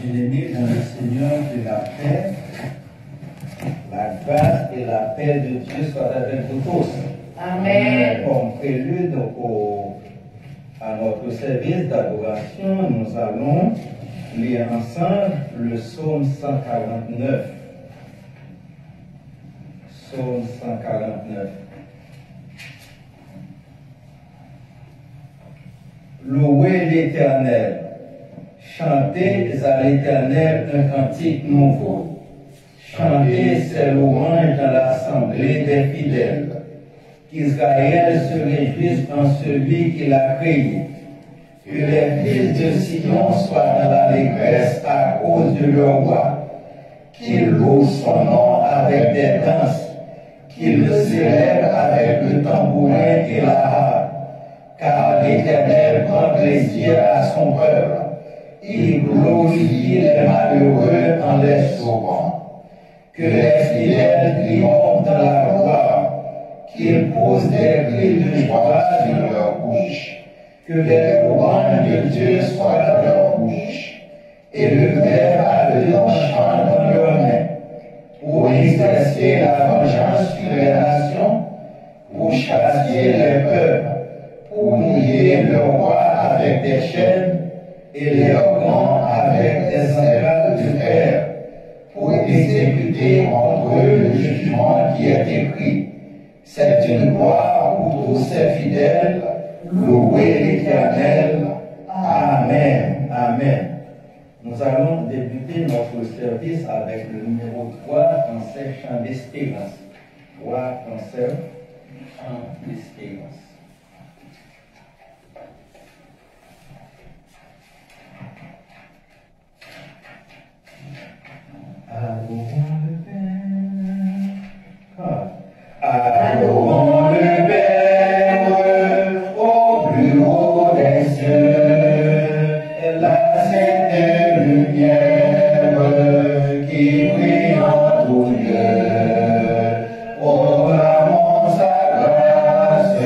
Bien-aimés dans le Seigneur, de la paix, la grâce et la paix de Dieu soient avec vous tous. Amen. Comme prélude à notre service d'adoration, nous allons lire ensemble le psaume 149. Psaume 149. Louez l'Éternel. Chantez à l'Éternel un cantique nouveau. Chantez ses louanges dans l'assemblée des fidèles. Qu'Israël se réjouisse en celui qui l'a créé. Que les fils de Sion soient dans l'allégresse à cause de leur roi. Qu'ils louent son nom avec des danses. Qu'ils le célèbrent avec le tambourin et la harpe. Car l'Éternel prend plaisir à son peuple. Il glorifie les malheureux en les sauvant. Que les fidèles triomphent dans la gloire. Qu'ils posent des cris de joie sur leur bouche. Que les louanges de Dieu soient dans leur bouche. Et le verbe avec l'enchant dans leurs mains. Pour exercer la vengeance sur les nations. Pour chasser les peuples. Pour lier le roi avec des chaînes. Et les grands avec des entrailles de fer, pour exécuter contre eux le jugement qui est écrit. C'est une gloire pour tous ses fidèles. Louez l'Éternel. Amen. Amen. Nous allons débuter notre service avec le numéro 3, concert chant d'espérance. 3, concert chant d'espérance. Adorons le Père au plus haut des cieux, la sainte lumière qui brille en tout lieu. Proclamons sa grâce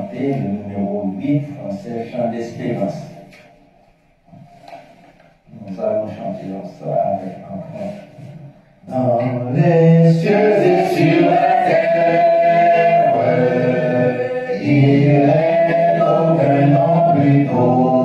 chanter le numéro 8, français, chant d'espérance. Nous allons chanter ça avec enfant. Dans les cieux et sur la terre, il est aucun nom plus beau.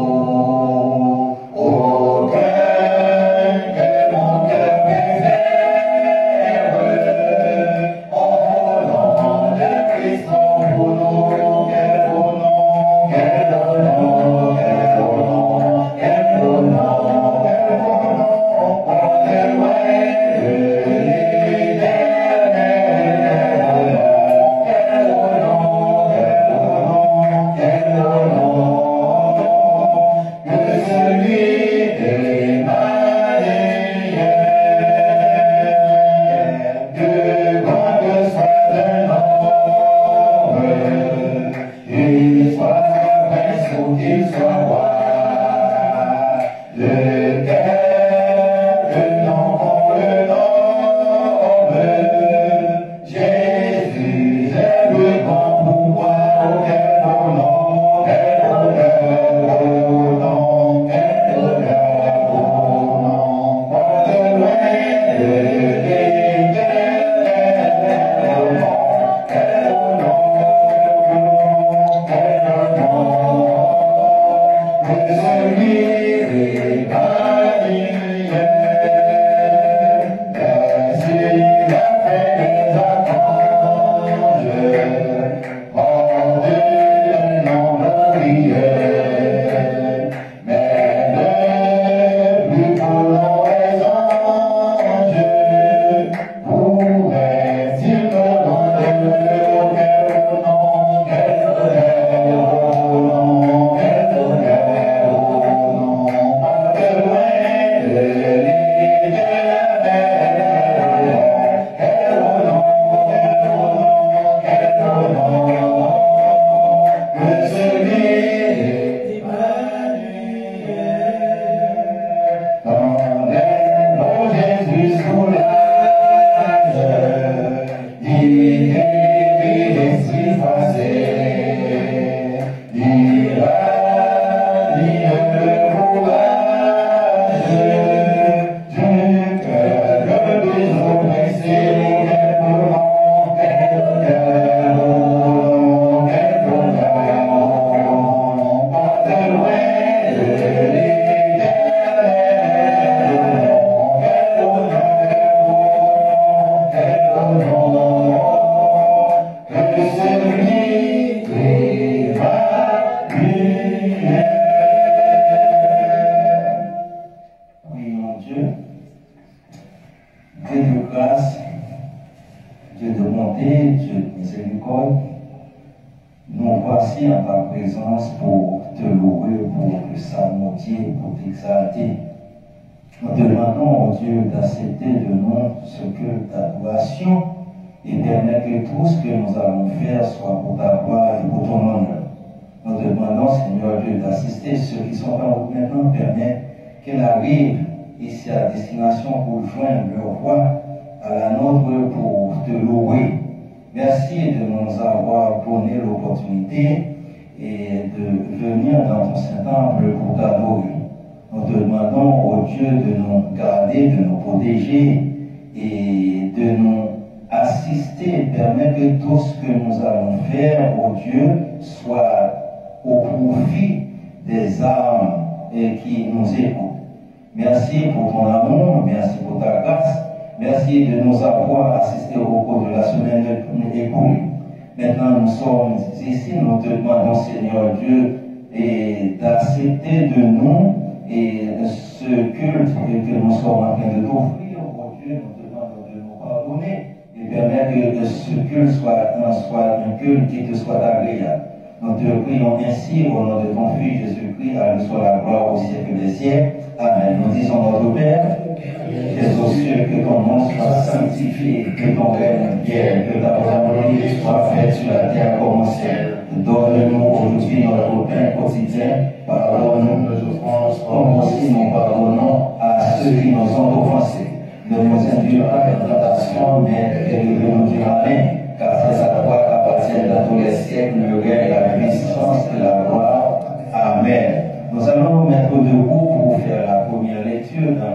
Nous te prions ainsi au nom de ton Fils Jésus-Christ, à lui soit la gloire au siècle des siècles. Amen. Nous disons notre Père, qui es aux cieux, que ton nom soit sanctifié, que ton règne vienne, que ta volonté soit faite sur la terre comme au ciel. Donne-nous aujourd'hui notre pain quotidien. Pardonne-nous nos offenses, comme aussi nous pardonnons à ceux qui nous ont offensés. Ne nous induis pas en tentation, mais délivre-nous du malin, car c'est à toi qu'appartiennent dans tous les siècles le règne, la puissance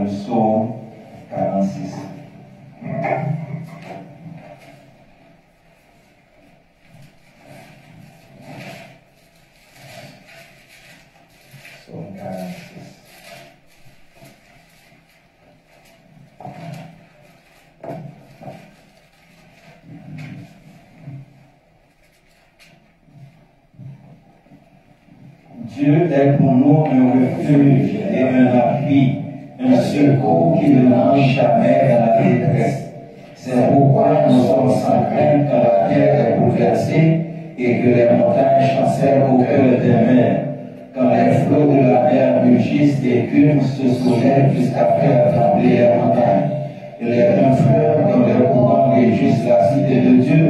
psaume 46. Psaume 46. Dieu est pour nous un refuge et un appui, un secours qui ne manque jamais dans la détresse. C'est pourquoi nous sommes sans crainte quand la terre est bouleversée et que les montagnes chancellent au cœur des mers, quand les flots de la mer mugissent et l'écume se soulève jusqu'à faire trembler les montagnes. Et les fleurs dans les courants régissent la cité de Dieu,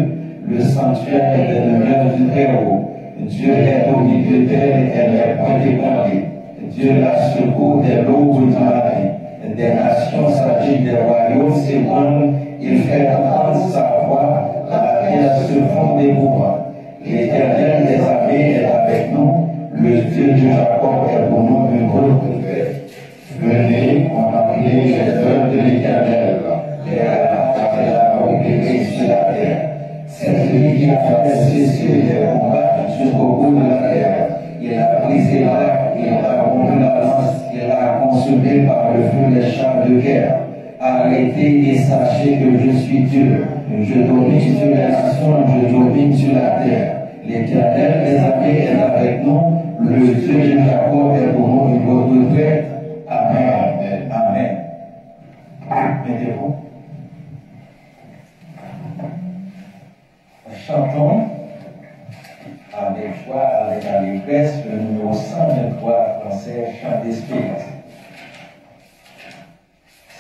le sanctuaire des demeures du Très-Haut. Dieu est au milieu d'elle, elle est point ébranlée. Dieu la secoue des l'aube du matin. Des nations s'agitent, des royaumes s'ébranlent. Il fait entendre sa voix, la terre se fond d'émouvant. L'Éternel des armées est avec nous. Le Dieu de Jacob est pour nous une grande paix. Venez, contemplez les œuvres de l'Éternel. La opérée sur la terre. C'est lui qui a fait cesser les combats jusqu'au bout de la terre. Il a brisé l'arc, il a rompu la lance, il a consumé par le feu les chars de guerre. Arrêtez et sachez que je suis Dieu. Je domine sur les nations, je domine sur la terre. L'Éternel des armées est avec nous. Le Dieu de Jacob est pour nous une bonne paix. Amen. Amen. Mettez-vous. Chantons avec joie, avec allégresse, le numéro 123 français, chant d'esprit.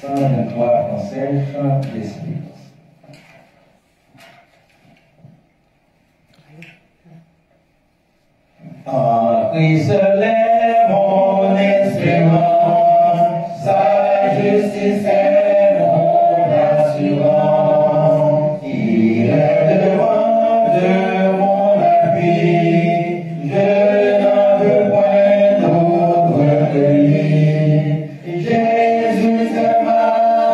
123 français, chant d'esprit. En Christ lève mon instrument, sa justice est mon assurant. Il est devant de mon appui, je n'en veux point d'autre que lui. Jésus est ma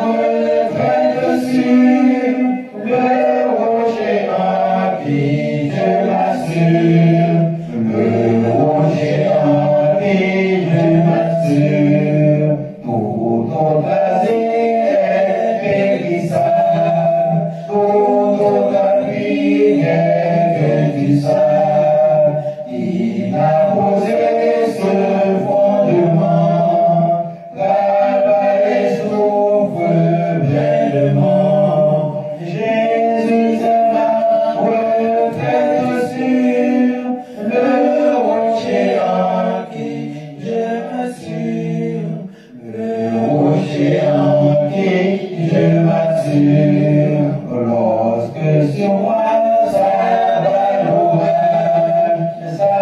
retraite sûre, le rocher en qui je m'assure. Le rocher en qui je m'assure, tout autre asile est périssable, tout autre appui n'est que du sable. Il a posé ce fondement, la vallée souffre pleinement. Jésus est ma retraite sûre, le rocher en qui je m'assure, le rocher en qui je m'assure. Lorsque sur moi s'abat l'orage, sa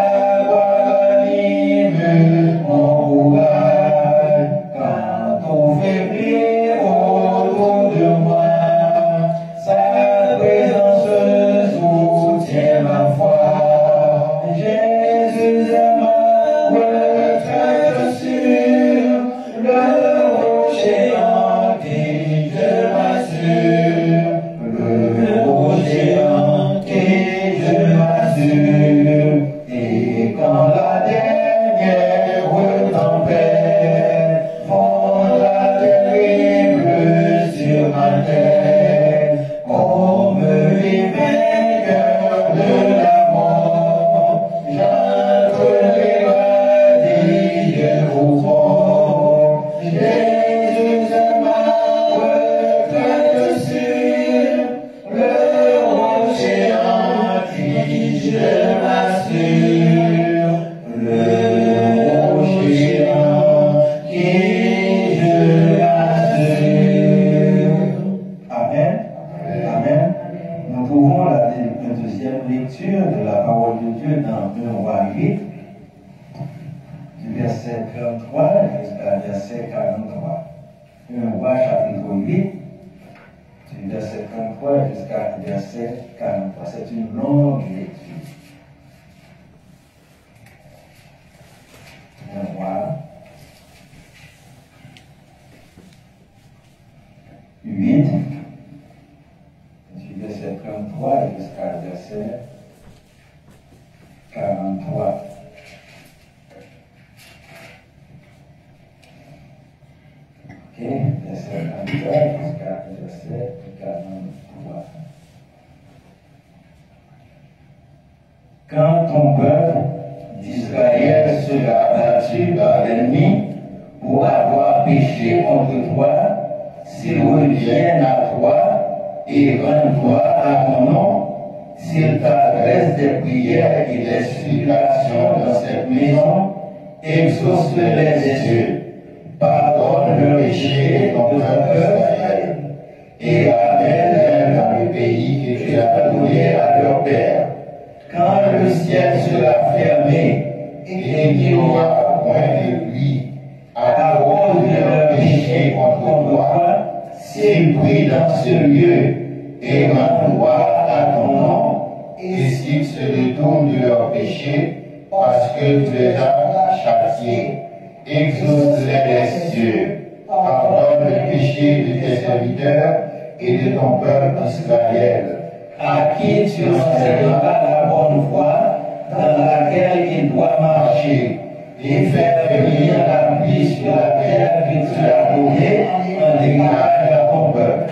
voix anime mon courage. Quand on fait prier autour de moi, sa présence soutient ma foi. Jésus est ma retraite sûre, le rocher en qui je m'assure, le rocher en qui je m'assure. Et quand la dernière tempête fondra terrible sur ma tête, comme les vainqueurs de la mort, j'entrerai gradille au fond. Jésus est ma retraite sûre, le rocher en qui je m'assure, le rocher en qui je m'assure. Amen. Amen. Nous trouvons la deuxième lecture de la parole de Dieu dans 1 Roi 8, du verset 33 jusqu'à verset 43. 1 Roi chapitre 8, du verset 33 jusqu'à verset 43. C'est une longue lecture. 1 Roi quand ton peuple d'Israël sera battu par l'ennemi pour avoir péché contre toi, s'ils reviennent à toi et rendent gloire à ton nom, s'ils t'adressent des prières et des supplications dans cette maison, exauce les cieux, pardonne le péché dont ton peuple et amène dans le pays que tu as donné à leur père. Quand le ciel sera fermé et qu'il n'y aura point de pluie, à cause de leur péché contre toi, s'ils prient dans ce lieu et rendent gloire à ton nom, et s'ils se détournent de leur péché, parce que tu les as châtiés, exauce-les des cieux, pardonne le péché de tes serviteurs et de ton peuple Israël, à qui tu enseigneras la bonne voie dans laquelle il doit marcher, et faire venir la pluie sur la terre que tu as donnée en héritage à ton peuple.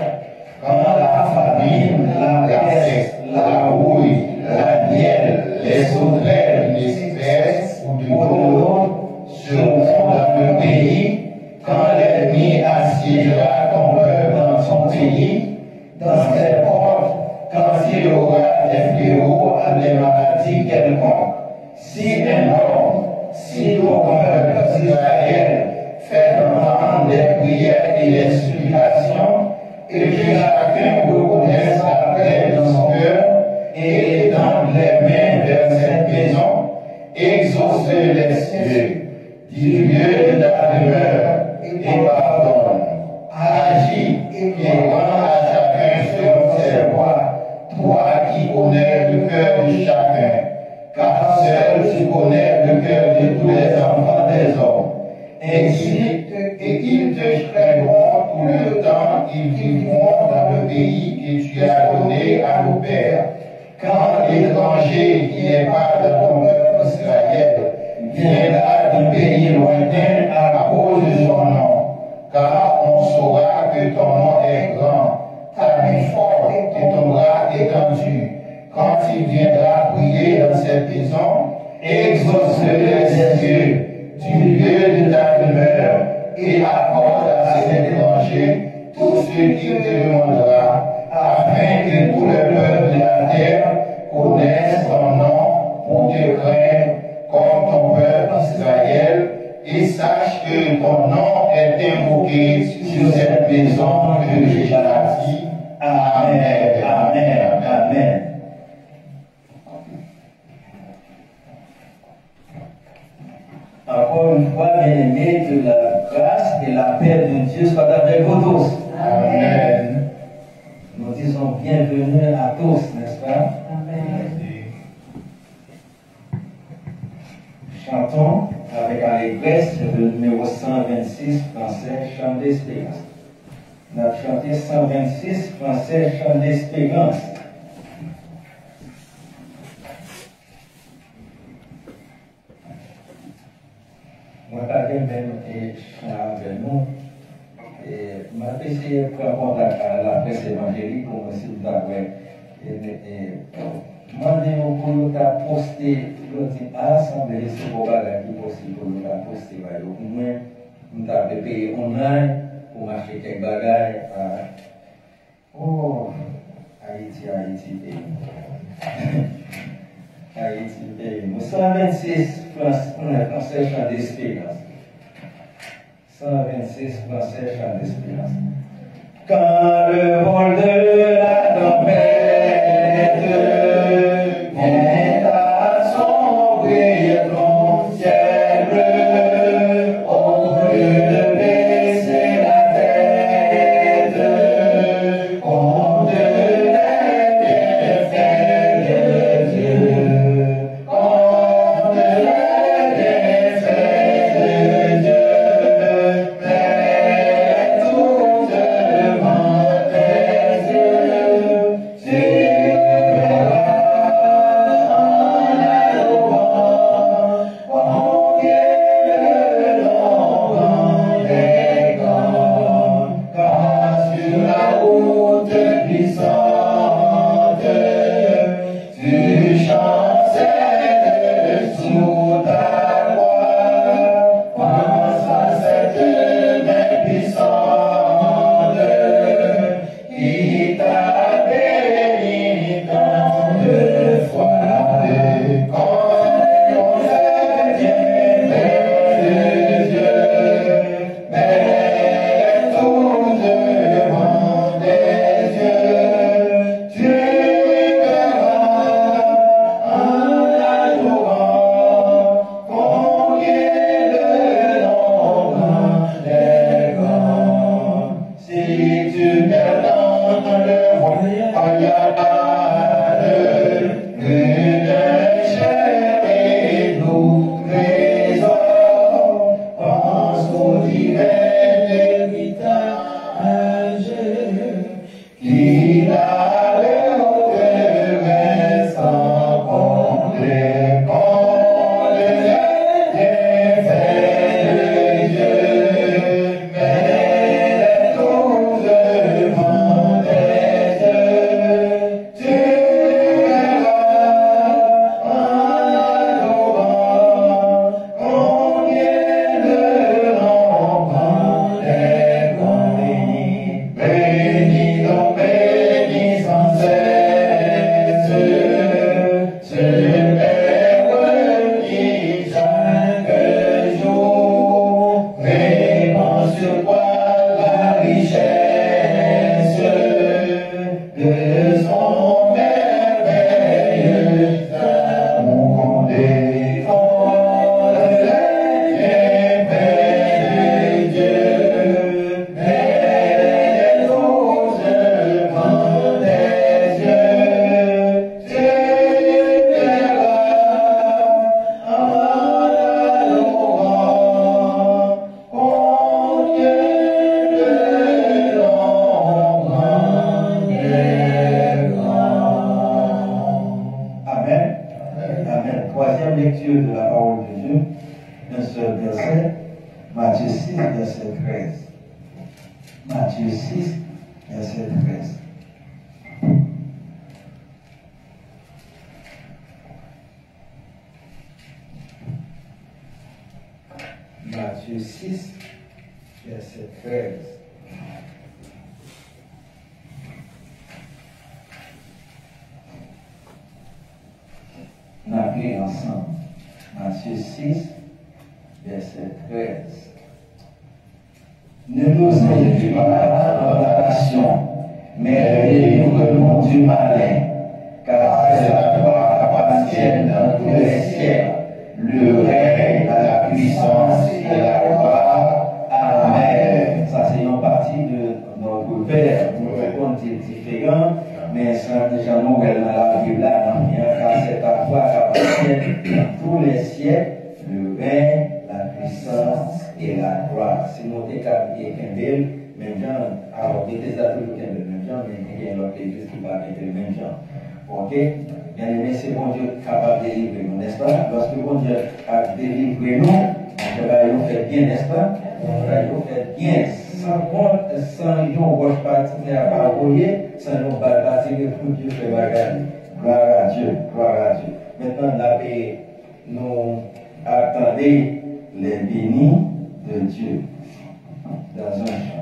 Quand la famine, la peste, la rouille, la miel, les sauterelles, l'espèce ou de l'autre seront dans le pays, quand l'ennemi assiégera ton peuple dans son pays, dans ses portes, quand il aura des fléaux, des maladies quelconques, si un homme, si ton peuple Israël fait entendre des prières et des supplications, et que chacun reconnaisse la paix dans son cœur et étende les mains vers cette maison, exauce les cieux, du lieu de ta demeure, et pardonne, agis et rends à chacun selon ses voies, toi qui connais le cœur de chacun, car seul tu connais le cœur de tous les enfants des hommes. Ainsi, et ils te craindront tout le temps qu'ils vivront dans le pays que tu as donné à nos pères. Quand l'étranger qui n'est pas de ton peuple Israël viendra d'un pays lointain à cause de son nom, car on saura que ton nom est grand, ta main forte et ton bras étendu. Quand il viendra prier dans cette maison, exauce les cieux du lieu de ta demeure et accorde à cet étranger tout ce qu'il te demandera, afin que tout le peuple de la terre connaisse ton nom pour te craindre comme ton peuple Israël et sache que ton nom est invoqué sur cette maison que j'ai bâtie. Amen, amen, amen. Encore une fois, bien-aimés, que la grâce et la paix de Dieu soient avec vous tous. Amen. Nous disons bienvenue à tous, n'est-ce pas? Amen. Chantons avec allégresse le numéro 126 français, Chant d'espérance. On a chanté 126 français, Chant d'espérance. Moi, je même avec nous. Et je vais essayer de prendre contact à la presse évangélique pour me dire moi, je vais poster l'assemblée, c'est pour qui possible pour nous poster. Au moins, nous avons payé online pour acheter quelques bagages. Oh, Haïti, pays. Haïti, pays. 126 français chant d'espérance. 126 français chant d'espérance. Quand le vol de la tempête vient à sombrer ton ciel bleu, au lieu de baisser la tête, on te lève les bienfaits de Dieu. On te lève les bienfaits de Dieu. Mets tout devant tes yeux. Tu verras en allant lecture de la parole de Dieu, un seul verset, Matthieu 6, verset 13. Matthieu 6, verset 13. Matthieu 6, verset 13. On a pris ensemble. Matthieu 6, verset 13. Ne nous induis pas en tentation, mais délivre-nous du malin, car c'est la gloire appartienne dans tous les siècles, le règne, la puissance et la gloire. Amen. Ça, c'est une partie de notre Père. Nous répondons différent, mais ça, déjà, nous, dans la Bible, car c'est la gloire appartienne dans tous les siècles, le règne, la puissance et la gloire. C'est notre cas qui est Kembel, même gens, alors, il y a des adultes Kembel, même gens, mais il y a l'autre église qui va être le même genre. Ok? Bien aimé, c'est bon Dieu capable de délivrer nous, n'est-ce pas? Lorsque bon Dieu a délivré nous, on va nous faire bien, n'est-ce pas? On va nous faire bien, sans compte, sans nous roche partenaire à envoyer, sans nous bâtir pour Dieu faire bagarre. Gloire à Dieu, gloire à Dieu. Maintenant, la paix, nous attendez les bénis de Dieu dans un champ.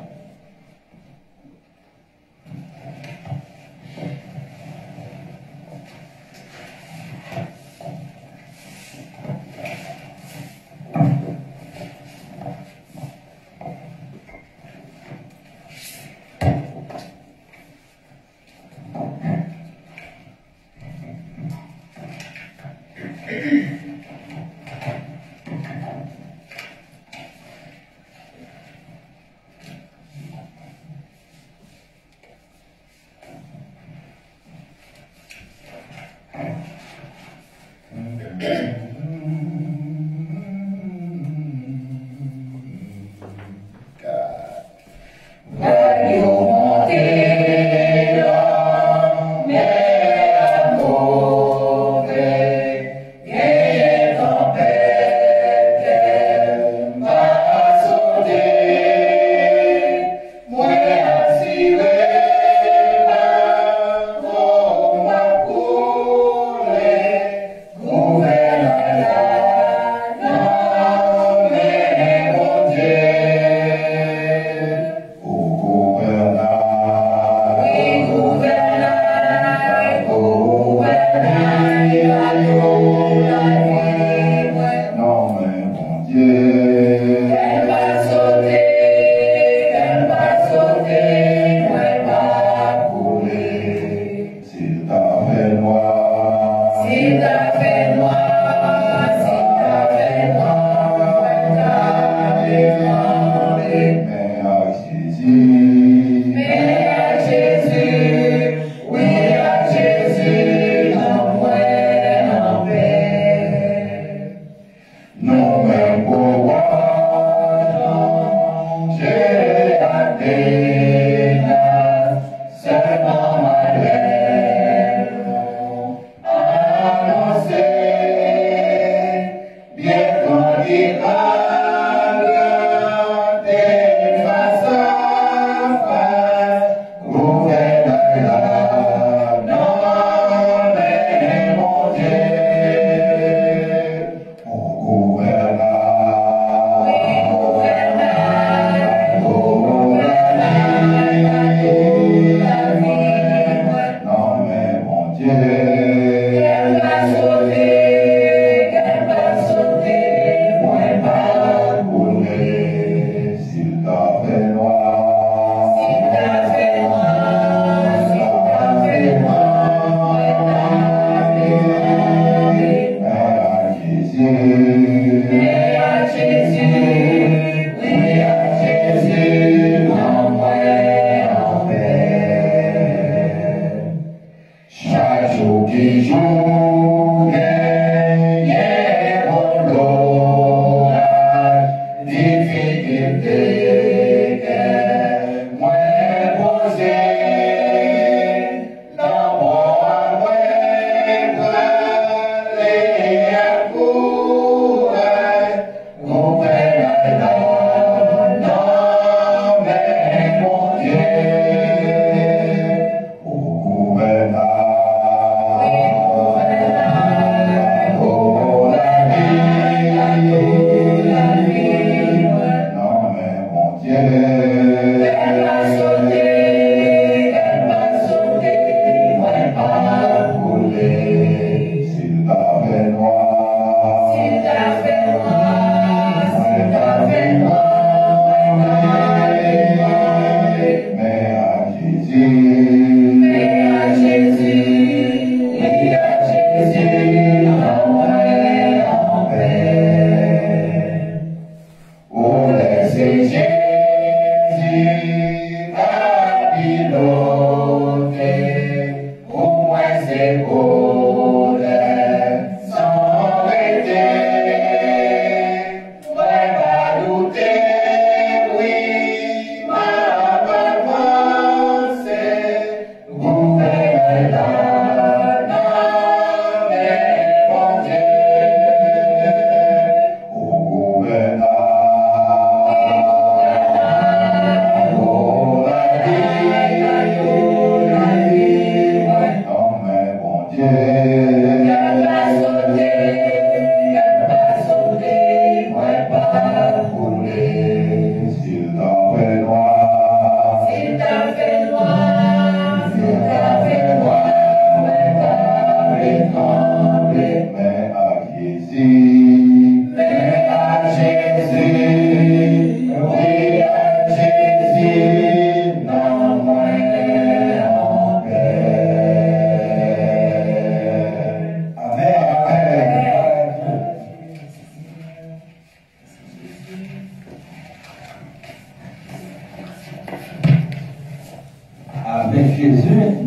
Oh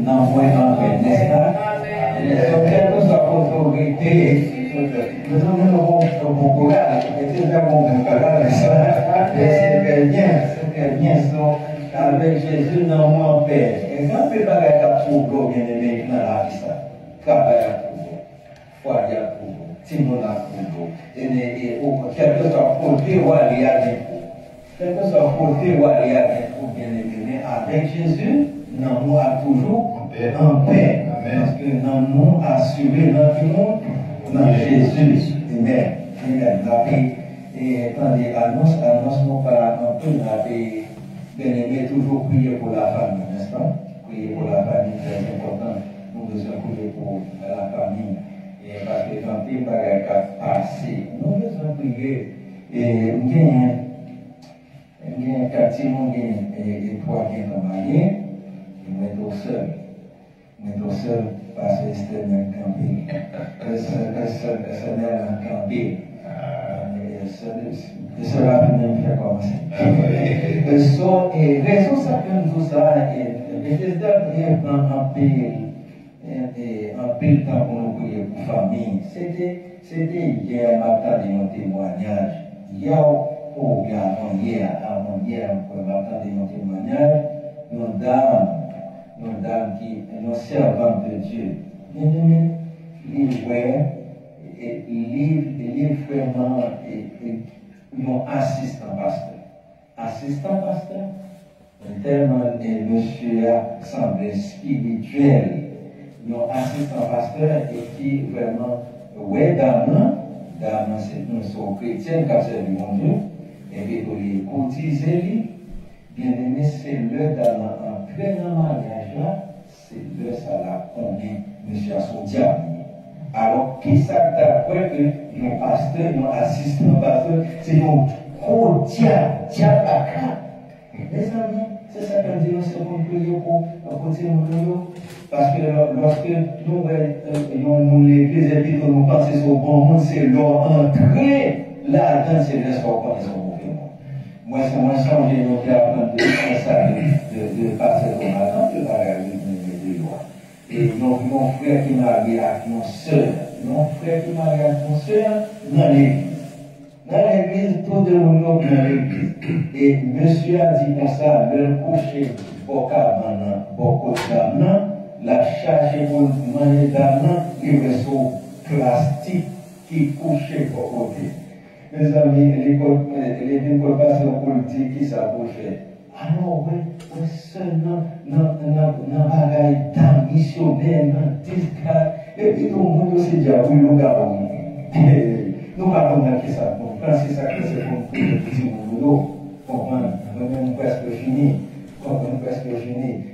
non moins en vrai, n'est-ce pas? Donc, quelle que soit votre autorité, nous avons un bon courage, c'est un bon courage, c'est très bien, avec Jésus dans mon Père. Et quand tu vas à trouver, bien aimé, dans la vie, ça, travail à trouver, foi à trouver, Timon à trouver, et quel que soit côté où aller avec vous, quel que soit côté où aller avec vous, bien aimé, avec Jésus, nous avons toujours en paix, parce que nous avons assuré notre monde dans Jésus. Amen. Amen. Et attendez, annonce nous par un peu, bien aimé, toujours prier pour la famille, n'est-ce pas? Prier pour la famille, très important. Nous devons prier pour la famille. Et parce que quand il va passer, nous devons prier. Et il y a un quartier, et trois qui sont mariés, et nous sommes seuls. Nous sommes seuls parce que c'est un campé. C'est un campé. Cela peut même faire commencer. Et raison ça que nous ça, Bethesda prend un pile temps pour nous prier pour famille. C'était hier matin de mon témoignage. Hier, avant-hier, pour matin de mon témoignage, nos dames qui, nos servantes de Dieu, ils vraiment mon assistant pasteur. Assistant pasteur, tellement monsieur semblait spirituel. Mon assistant pasteur et qui vraiment, ouais, dame, c'est une soeur chrétienne qui a servi mon Dieu, et puis pour les cotiser, bien aimé, c'est le dame en plein mariage là, c'est le ça la convient, monsieur à son diable. Alors, qui s'attend que nos pasteurs, nos assistants pasteurs, c'est nos gros diable à quatre. Mes amis, c'est ça qu'on dit, c'est pour prier pour continuer nous. Parce que lorsque nous, l'église et puis nous pensons au bon monde, c'est leur entrée là-dedans, c'est le soir quand ils sont mauvais. Moi, c'est moi changer nos apprendre de passer au matin, de la réalité de loi. Et nos frères qui marient avec nos sœurs, dans l'église. Dans l'église, tout le monde dans l'église. Et monsieur a dit comme ça, le coucher, beaucoup d'âmes, la charge pour manger d'âmes, il reste au plastique qui couchait au côté. Mes amis, les passer pour dire qui ça pour faire. Alors, oui, seulement dans la bagaille d'âme missionnaire, dans discret, et puis tout le monde aussi dit, oui, nous avons. Nous avons qui ça, nous pensons ça que c'est pour le petit boulot, comprendre, nous-mêmes presque fini,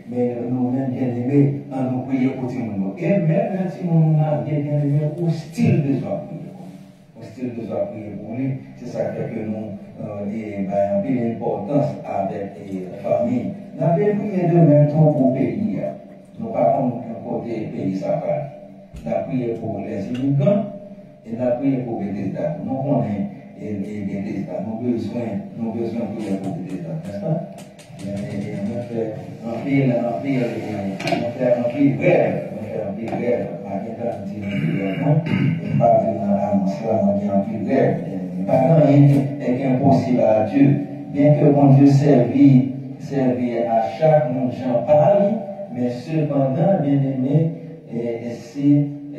mais nous-mêmes bien aimés, en nous prier pour tout le monde. Et même si nous bien aimés, hostile besoin de prier. Hostile besoin de prier pour lui, c'est ça que nous avons une importance avec la famille. Nous avons prié de même temps pour le pays. Nous pas comme côté pays sacré. Nous avons prié pour les immigrants. Et nous avons prié pour Bethesda. Nous connaissons Bethesda. Nous avons besoin de prier pour Bethesda, n'est-ce pas? Nous faisons un pile grève. Pas est impossible à Dieu. Bien que mon Dieu servit à chaque monde, j'en parle, mais cependant, bien aimé,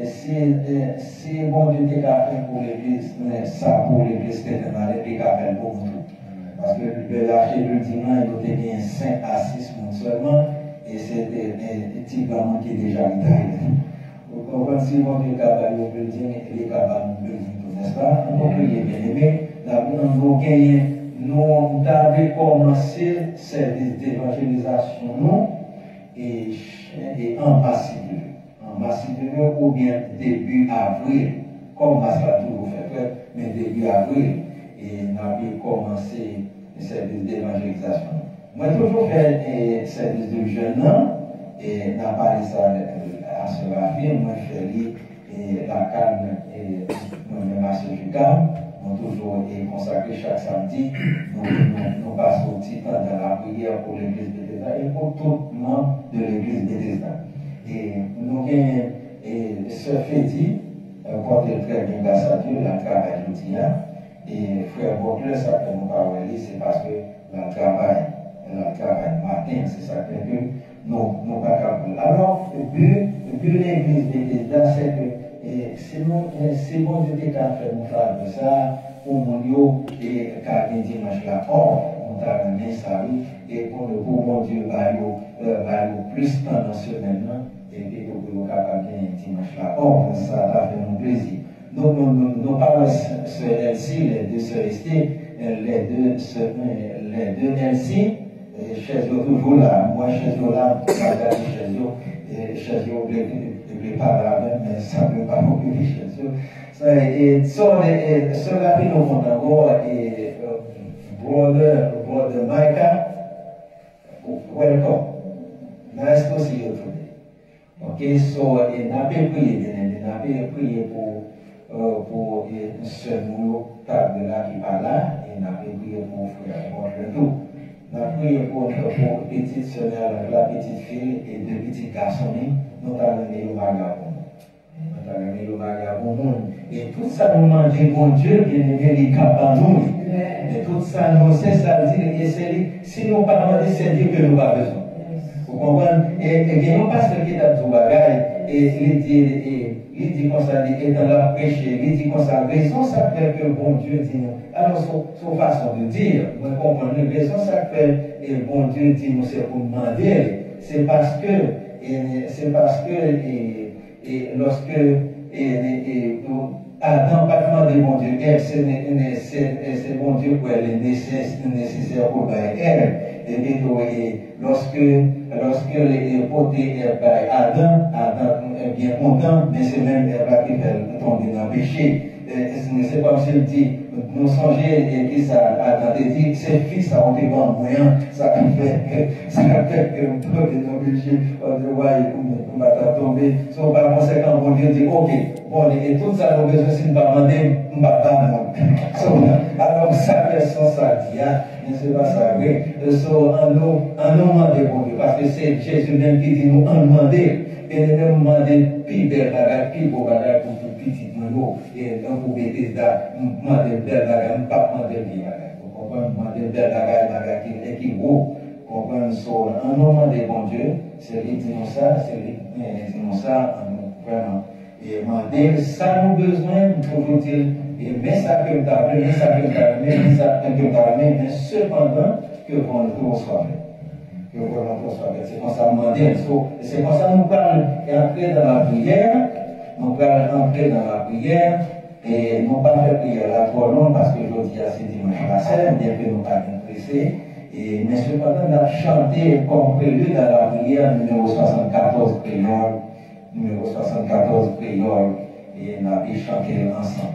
c'est bon Dieu qui a fait pour l'église, ça pour l'église qui est malade et qui a fait pour vous. Parce que l'archer du dimanche, il y a 5 à 6 mois seulement, et c'était un petit gamin qui est déjà taillé. Vous comprenez, si mon Dieu a fait le building, il est capable de building, n'est-ce pas? Nous prions bien aimé, nous avons commencé service d'évangélisation, et ambassadeur ou bien début avril, comme Masla toujours fait, mais début avril, et nous avons commencé le service d'évangélisation. Moi, toujours fait service de jeunes, et nous avons parlé ça à ce rapide, moi, je fais la calme, et moi-même à ce calme, nous toujours consacré chaque samedi, nous passons aussi temps dans la prière pour l'église de Bethesda et pour tout le monde de l'église de Bethesda. Et nous avons ce Fédi, porte très bien grâce à Dieu, dans le travail d'outil. Et frère Bocler, ça que nous parlons, c'est parce que dans le travail matin, c'est ça que nous pas capables. Alors, le but de l'église Bethesda, c'est que c'est bon Dieu qui a fait nous faire de ça, pour nous et car dimanche là, on t'a ramené ça, et pour le bon Dieu, plus pendant ce semaine, et puis pour nous capables de dimanche là, ça va faire nous plaisir. Nous parlons de Elsie, les deux sœurs restées, les deux Elsie, chez eux toujours là, moi chez eux là, chez eux, les parents, mais ça ne veut pas m'occuper chez eux. Et cela puis nous font encore, et brother Micah, welcome. Nice to see you today. Okay, so on a prié pour ce mot table là qui parle là, et on a prié pour frère tout. On a prié pour petite sœur, la petite fille et deux petits garçons, nous avons mis le vagabond. Et tout ça nous mange, bon Dieu, bien aimé, les capables nous. Et tout ça nous c'est ça dire, et c'est si nous pas demander, c'est dire que nous n'avons pas besoin. Vous comprenez? Et il y a un pasteur qui a dit bagaille, et il dit comme ça, il est dans la prêcher, il dit comme ça, raison ça fait que bon Dieu dit nous. Alors, son façon de dire, vous comprenez, raison ça fait, et bon Dieu dit nous, c'est pour demander, c'est parce que, lorsque, Adam pas demandé bon Dieu, c'est bon Dieu pour elle nécessaire pour elle. Et lorsque les potés Adam est bien content, mais c'est même elle qui fait tomber dans le péché. C'est comme s'il dit, nous songez qui ça Adam dit, c'est fils à monter dans le moyen, ça fait que nous tombe dans le péché, on voit on va tomber. So par conséquent, bon Dieu dit, ok, bon, et tout ça, nous besoin si nous ne pas demander, nous ne pas alors ça fait son dit, mais c'est pas ça, oui. So, en nous demander pour Dieu, parce que c'est Jésus même qui dit nous en demander, et nous demander plus belle bagarre, plus beau bagarre pour tout petit nous, et pour Bethesda, demander belle bagarre, pas demander belle bagarre. Vous comprenez, demander belle bagarre qui est beau. Comprenez, so, en nous demander bon Dieu, c'est lui qui nous ça, en nous, vraiment. Et demander, ça nous besoin, toujours dire, et mais ça peut t'amener, mais cependant, que volonté soit faite. Que volonté soit faite. C'est comme ça, demander. C'est comme ça, nous parlons, et entrer dans la prière, et nous pas faire prière là trop long, parce que aujourd'hui, c'est dimanche la scène, bien que nous pas pressés. Mais cependant, on a chanté comme prélude à la prière numéro 74 prière, et on a pu chanter ensemble.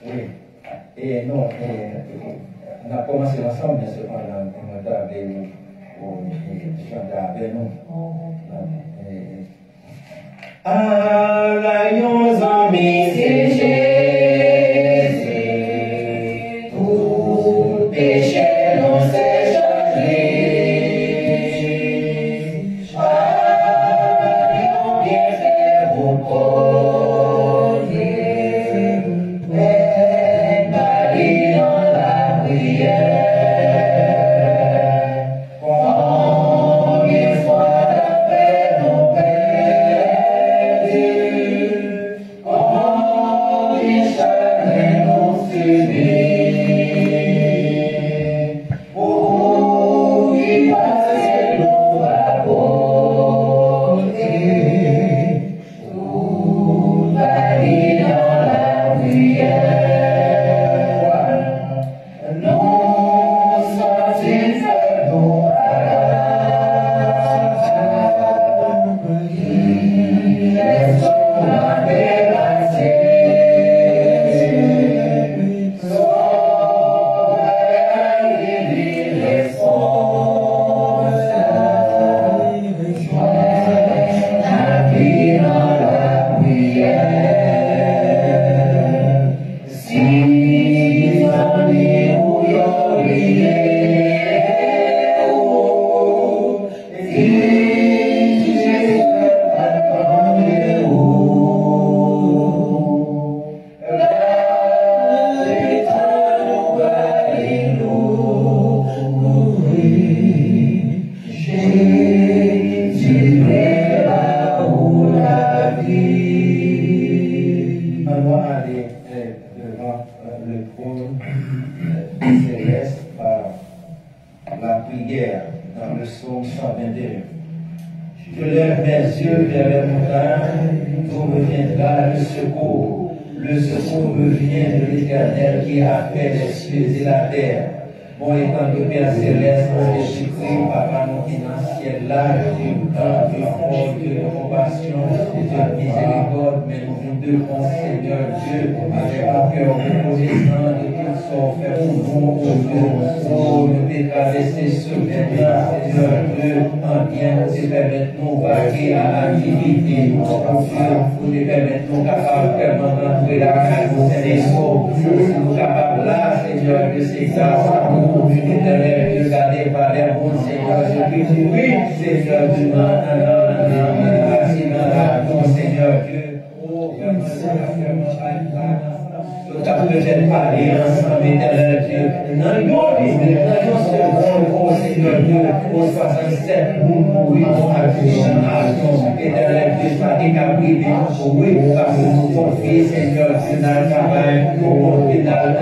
Oui. Et non, on a commencé ensemble, mais cependant, on a appelé pour chanter avec nous. Allions amis, c'est Jésus, tout péché non s'est changé. Allions bien fait vous poser, mais Marie dans la prière. Combien fois la paix nous perdue. va aller devant le trône céleste par la prière dans le psaume 121. Je lève mes yeux vers les montagnes, d'où me viendra le secours. Le secours me vient de l'Éternel qui a fait les cieux et la terre. Bon étant de Père Céleste, mon Jésus-Christ, Papa, mon financier, là, Dieu, de amour, de compassion, de miséricorde, mais nous nous devons, Seigneur Dieu, avec un cœur reconnaissant de tout ce qu'on fait pour nous, oh Dieu, oh, nous traverser ce matin, Seigneur Dieu, en bien, nous te permettre nous vaquer à l'activité, oh Dieu, nous te permettre nous capables vraiment d'entrer la case au Seigneur, nous capables là, Seigneur, de ces grâces à nous. Éternel, Dieu, gardé par les bons Seigneur, Jésus-Christ, oui, Seigneur Dieu, Seigneur Dieu, oh, nous avons peut-être parlé ensemble, éternel Dieu, dans nos secondes, oh Seigneur Dieu, au 67, nous mourrons à génération, éternel Dieu, ça décabrivé, oui, parce que nous confions, Seigneur Dieu, dans le travail, nous confions dans le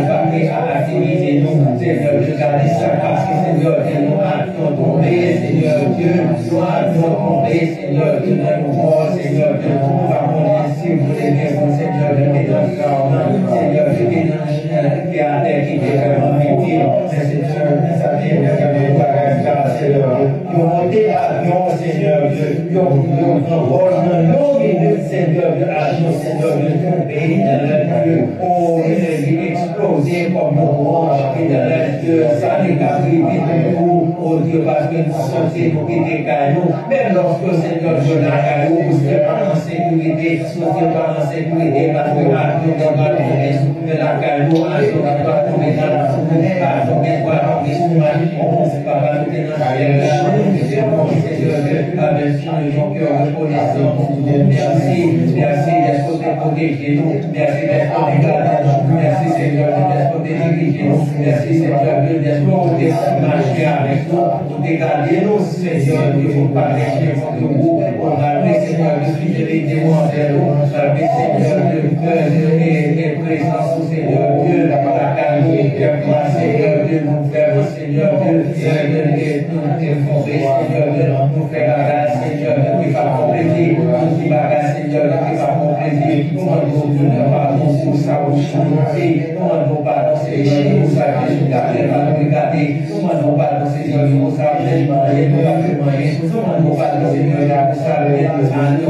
papier à activité, nous, Seigneur Dieu, gardez ça, parce que Seigneur Dieu, nous avions tombé, Seigneur Dieu, nous avions tombé, Seigneur Dieu, dans nos morts, Seigneur Dieu, nous avons ainsi, vous les bien, Seigneur Dieu, et dans le carnet, Seigneur, je dis dans le qui a été qui est vraiment victime, mais Seigneur, ça vient de Seigneur, nous monter l'avion, Seigneur, nous volons, Seigneur, l'avion, Seigneur, de pays dans le Dieu, oh, il est explosé comme un orange, et dans le Dieu, ça n'est qu'à priver de nous, oh Dieu, parce que nous sommes nous qui décaillons, même lorsque, Seigneur, je n'ai pas nous sommes en sécurité, nous sommes en sécurité, parce que l'avion dans de la caillou, à ce qu'on doit tomber dans la foule, à tomber voir, tomber sur ma vie, papa, nous tenons à l'air, Seigneur, avec son cœur reconnaissant, merci, d'être protégé nous, merci d'être gardé nous, merci Seigneur d'être dirigé nous, merci Seigneur d'être marché avec nous, pour dégager nous, Seigneur, de vous parler chez vous, on va le Seigneur de fidélité mondiale, on va le Seigneur de cœur et présence au Seigneur Dieu, la caille, Seigneur Dieu, nous faire Seigneur Dieu, et nous fonder, Seigneur Dieu, nous faire la grâce, Seigneur Dieu, qui va compléter, nous qui va Seigneur Dieu, qui va compléter, nous demandons pardon pour sa bouche, nous demandons pardon, Seigneur, pour sa vie, nous regarder, nous demandons pardon, Seigneur, pour sa vie, nous demandons pardon, Seigneur, pour sa vie, nous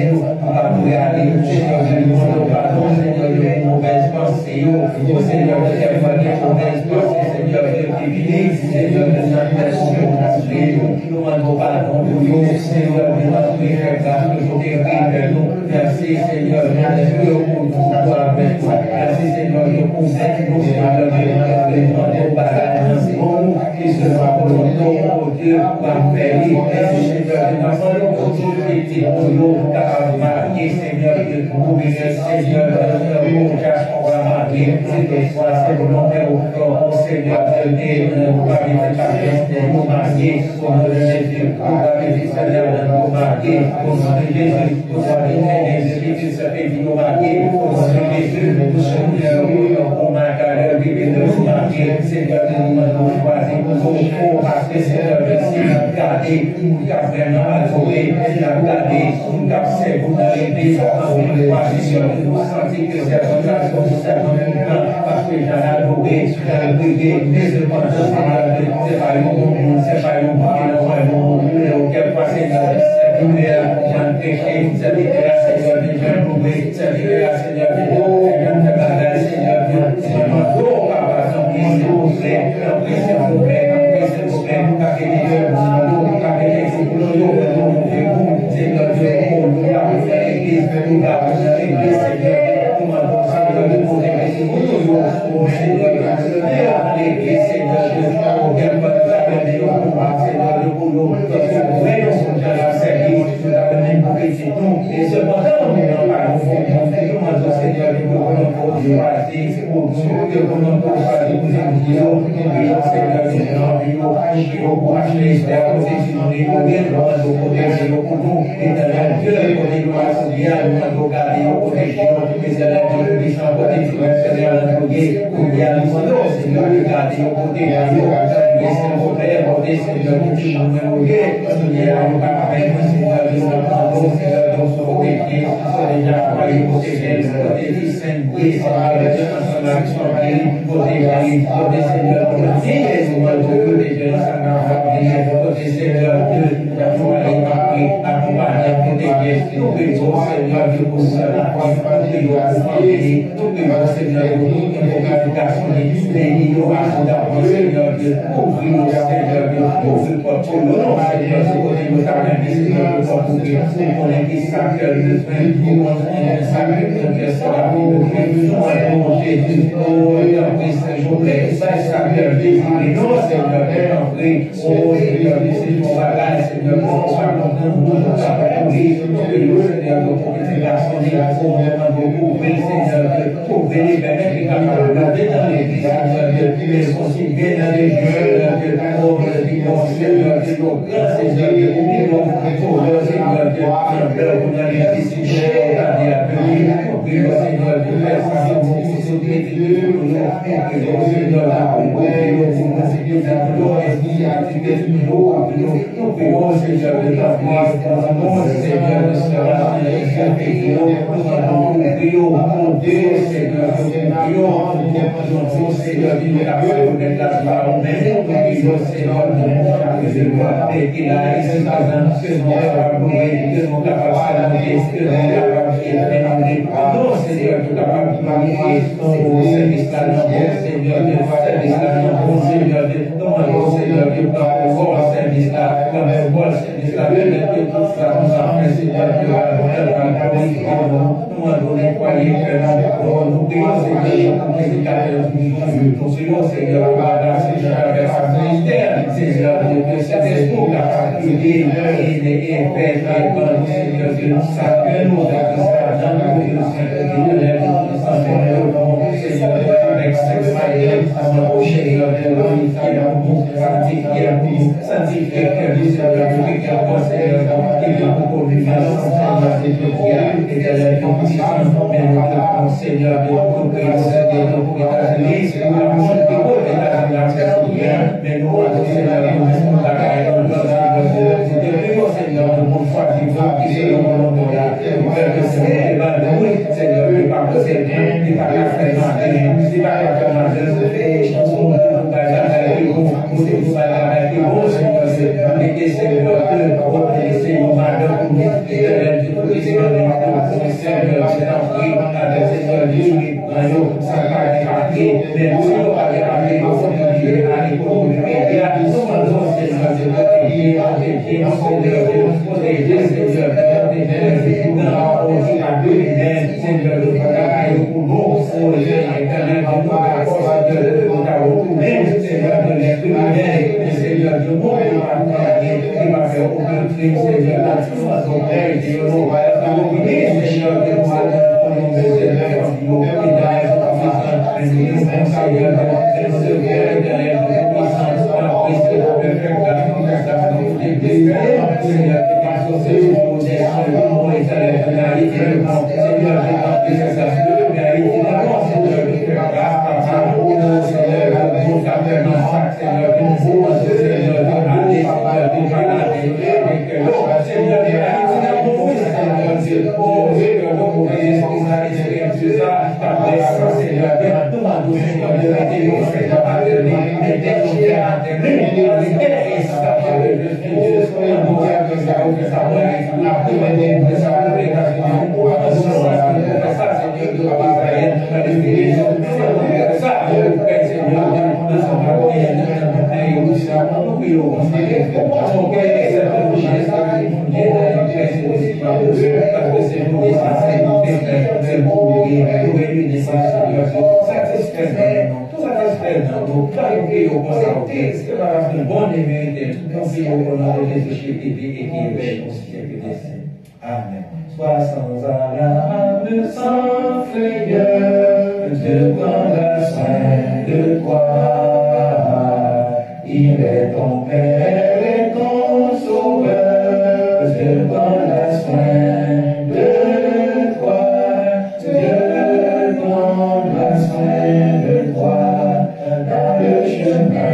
nous pas pour regarder, Seigneur, nous demandons pardon, Seigneur, de mauvaises pensées, au Seigneur, de faire mauvaises pensées, Seigneur, de diviner, Seigneur, de notre personne, nous demandons pardon pour nous, Seigneur, de notre grâce, de notre guérison, nous, merci, Seigneur, de pour nous, avec toi, merci, Seigneur, de pour nous, Seigneur, de demander pardon, Seigneur, qui se va pour nous, Dieu, par paix, merci, Seigneur, de notre opportunité pour nous, car marier, Seigneur, de couvrir, Seigneur, pour qu'on va marier, c'est que soit c'est volontaire au Seigneur, de nous marier, nous marier, au nom de Jésus, nous marier, Seigneur, nous marier, au nom de Jésus, nous marier, Jésus, se fait nous marier, au nom de Jésus, nous sommes au mariage, de nous marier, Seigneur, de nous choisir, pour parce que Seigneur, de garder, nous avons vraiment adoré, nous avons gardé, nous avons servi dans les pays, Seigneur, nous sentir que c'est un grâce, parce que j'en ai adoré, j'en ai prié, mais cependant, Seigneur, c'est pas un bon, quelquefois, Seigneur, j'en péché, ça veut dire, Seigneur, j'en prouvé, ça veut dire, Seigneur, Seigneur, papa, sans prier, s'il vous plaît, s'il vous plaît, Seigneur Dieu, nous avons fait l'église, nous avons fait l'église, Seigneur, nous avons fait l'église, nous avons fait l'église, Seigneur Dieu, nous avons fait l'église, Seigneur Dieu, pour nous, et cependant, nous n'avons pas nous Seigneur, nous avons choisi pour nous, que nous avons choisi pour nous, Seigneur, nous pour acheter la protection, nous avons protéger pour nous, éternel Dieu, pour nous bien, nous avons gardé, nous protéger, Amen. Sois sans alarme, sans frayeur, devant la soin de toi. Il est ton Père et ton Sauveur, devant la soin de toi. Devant la soin de toi, dans le chemin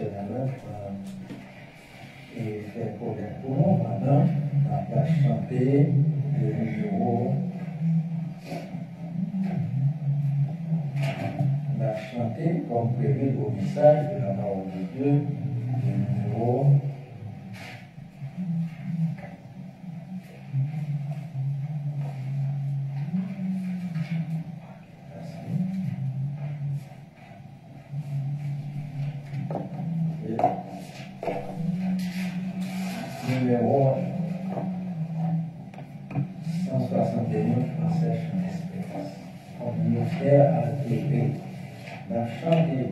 nationale et faire problème pour nous. Maintenant, on va chanter le numéro. On va chanter comme prévu au message de la parole de Dieu, le numéro. Numéro 161 français chant d'espérance. On nous fait à la TV. La chanter.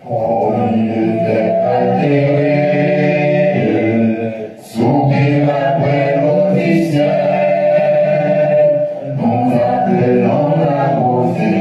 On nous fait à la TV. Soumis la paix au ciel. Nous appelons la rosée.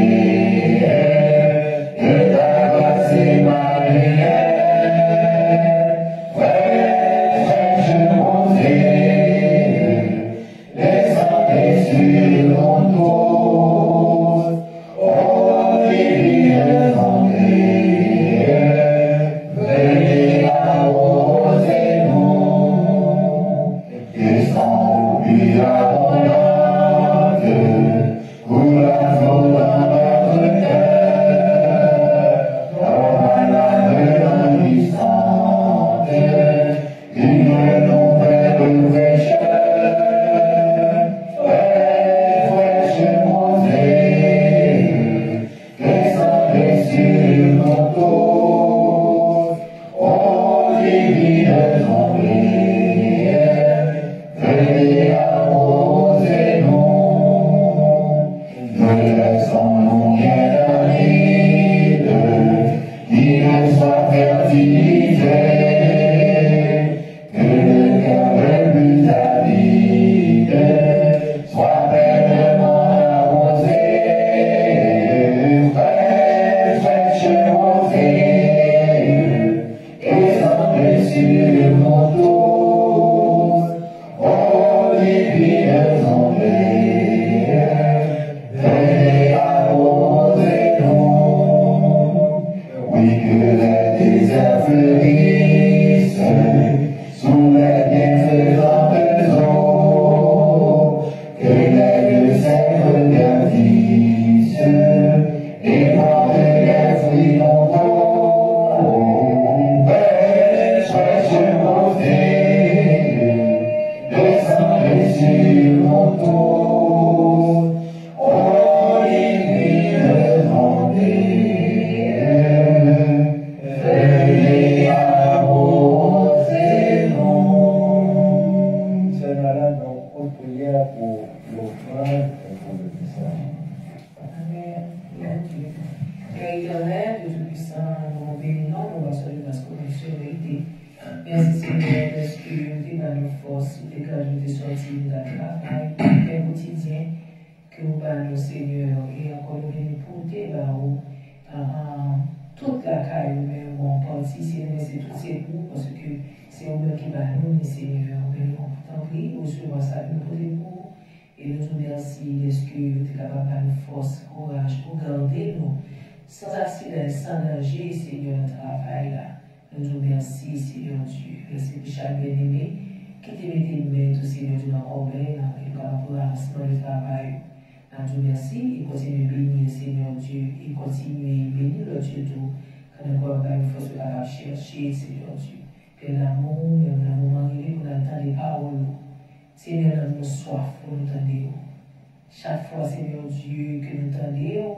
Chaque fois, Seigneur Dieu, que nous t'enlèvons,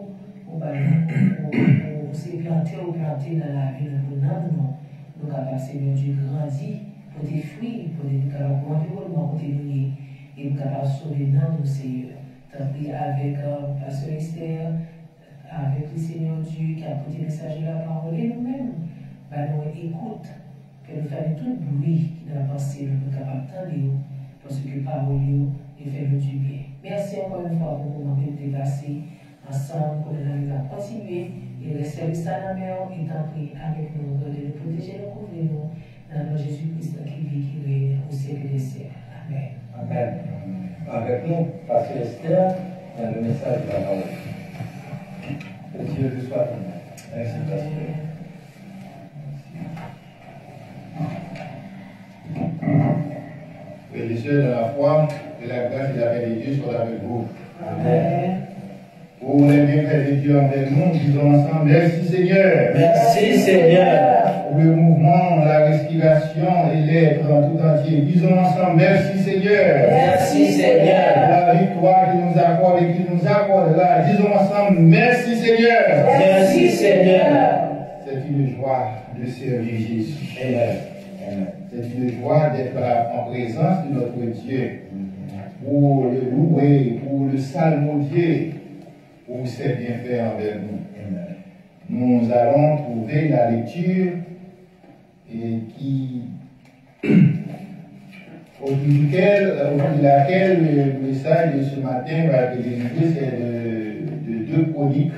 on va se planter ou planter dans la vie de nous, nous capables, Seigneur Dieu, grandir pour des fruits, pour des capables environnement, pour des nuits, et nous capables de sauver dans nous, Seigneur. Tant pis avec Pasteur Esther, avec le Seigneur Dieu qui a porté le message de la parole, et nous-mêmes, nous écoute, que nous faisons tout bruit qui dans la pensée, nous sommes capables d'entendre, parce que parole nous fait du bien. Merci encore une fois pour le moment que nous avons passé ensemble, pour nous à continuer, et rester à la mer, et tant pis avec nous, de nous protéger, nous couvrir nous, dans le Jésus-Christ qui vit, qui règne au siècle des siècles. Amen. Amen. Avec nous, Pasteur Esther, dans le message de la parole. Que Dieu te soit donné. Merci, pasteur. Frères et sœurs de la foi, que la grâce et la paix de Dieu soient avec vous. Amen. Pour les bienfaits de Dieu envers nous, disons ensemble, merci Seigneur. Merci Seigneur. Pour le mouvement, la respiration et l'être en tout entier. Disons ensemble, merci Seigneur. Merci Pour Seigneur. la victoire qu'il nous accorde et qu'il nous accordera. Disons ensemble, merci Seigneur. Merci Seigneur. C'est une joie de servir Jésus. Amen. C'est une joie d'être en présence de notre Dieu. Pour le louer, pour le psalmodier, pour ses bienfaits envers nous. Amen. Nous allons trouver la lecture au bout de laquelle le message de ce matin va être délivré, c'est de 2 Chroniques.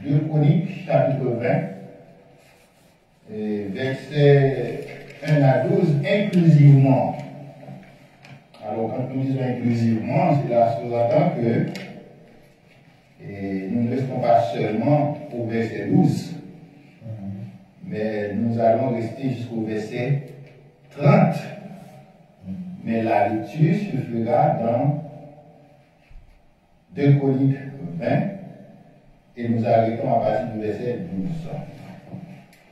2 Chroniques, chapitre 20, versets 1 à 12, inclusivement. Alors, quand nous disons inclusivement, cela sous-entend que nous ne restons pas seulement au verset 12, mais nous allons rester jusqu'au verset 30. Mais la lecture se fera dans 2 Chroniques 20 et nous arrêtons à partir du verset 12.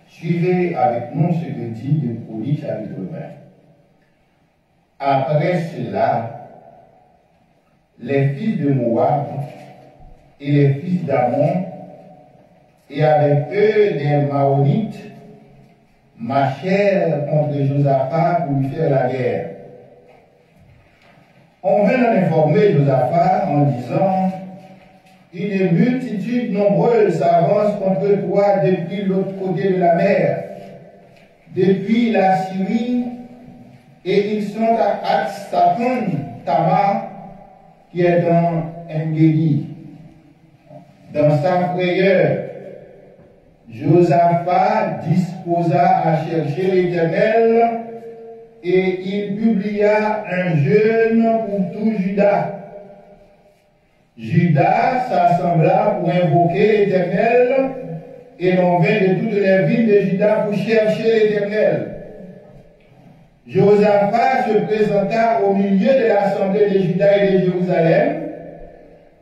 Suivez avec nous ce que dit 2 Chroniques chapitre 20. Après cela, les fils de Moab et les fils d'Ammon, et avec eux des Maonites, marchèrent contre Josaphat pour lui faire la guerre. On vint en informer Josaphat en disant, une multitude nombreuse s'avance contre toi depuis l'autre côté de la mer, depuis la Syrie, et ils sont à Atsapon Tamar, qui est dans Engedi. Dans sa frayeur, Josaphat disposa à chercher l'Éternel et il publia un jeûne pour tout Juda. Juda s'assembla pour invoquer l'Éternel et l'on vint de toutes les villes de Juda pour chercher l'Éternel. Josaphat se présenta au milieu de l'assemblée de Juda et de Jérusalem,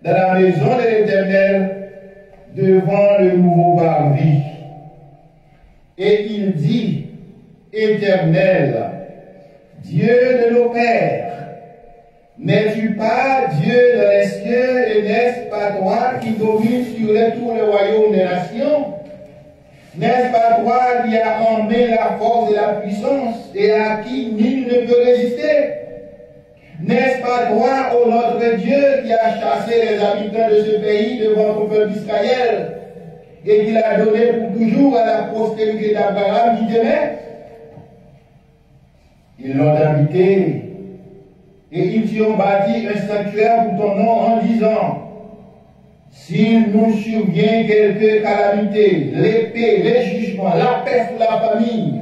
dans la maison de l'Éternel, devant le nouveau parvis. Et il dit, Éternel, Dieu de nos pères, n'es-tu pas Dieu de les cieux et n'est-ce pas toi qui domines sur tout le royaume des nations? N'est-ce pas toi qui as en main la force et la puissance et à qui nul ne peut résister? N'est-ce pas toi, ô notre Dieu, qui a chassé les habitants de ce pays devant ton peuple d'Israël et qui l'a donné pour toujours à la postérité d'Abraham qui t'aimait? Ils l'ont habité et ils t'y ont bâti un sanctuaire pour ton nom en disant, s'il nous survient quelque calamité, l'épée, les jugements, la peste ou la famine,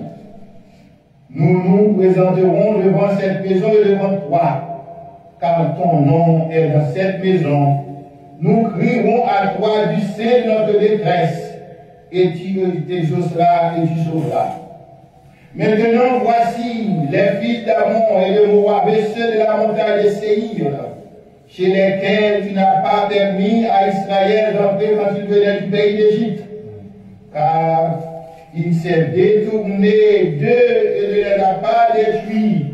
nous nous présenterons devant cette maison et devant toi, car ton nom est dans cette maison. Nous crierons à toi du sein de notre détresse, et tu t'exauceras et tu sauveras. Maintenant, voici les fils d'Ammon et de Moab et ceux de la montagne de Séhir, chez lesquels tu n'as pas permis à Israël d'entrer quand il venait du pays d'Égypte, car il s'est détourné d'eux et ne les a pas détruits.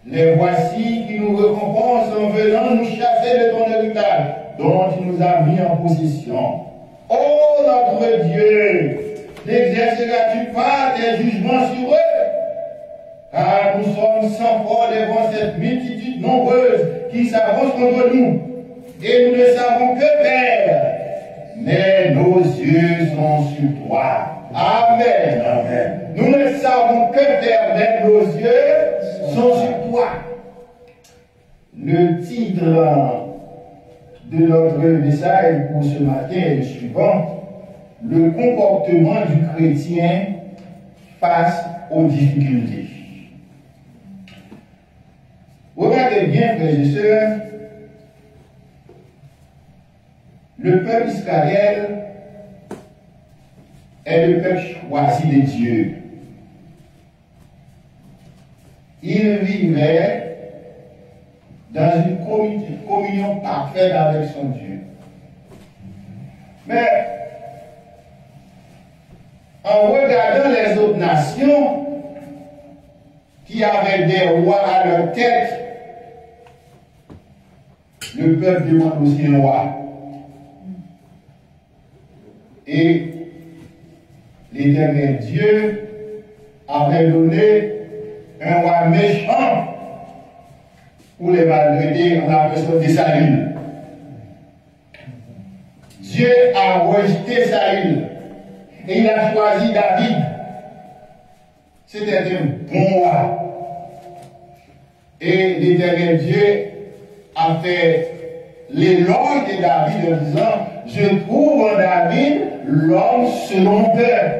Les voici qui nous récompensent en venant nous chasser de ton héritage, dont tu nous as mis en possession. Ô notre Dieu, n'exerceras-tu pas tes jugements sur eux? Car nous sommes sans foi devant cette multitude nombreuse qui s'avance contre nous, et nous ne savons que faire, mais nos yeux sont sur toi. Amen. Amen. Nous ne savons que faire, mais nos yeux sont sur toi. Le titre de notre message pour ce matin est le suivant: le comportement du chrétien face aux difficultés. Regardez bien, frères et sœurs, Le peuple Israël est le peuple choisi de Dieu. Il vivait dans une communion parfaite avec son Dieu. Mais en regardant les autres nations qui avaient des rois à leur tête, le peuple demande aussi un roi. Et l'Éternel Dieu avait donné un roi méchant pour les malgraités en la personne de Saül. Dieu a rejeté Saül et il a choisi David. C'était un bon roi. Et l'Éternel Dieu a fait l'éloge de David en disant: je trouve en David l'homme selon mon cœur,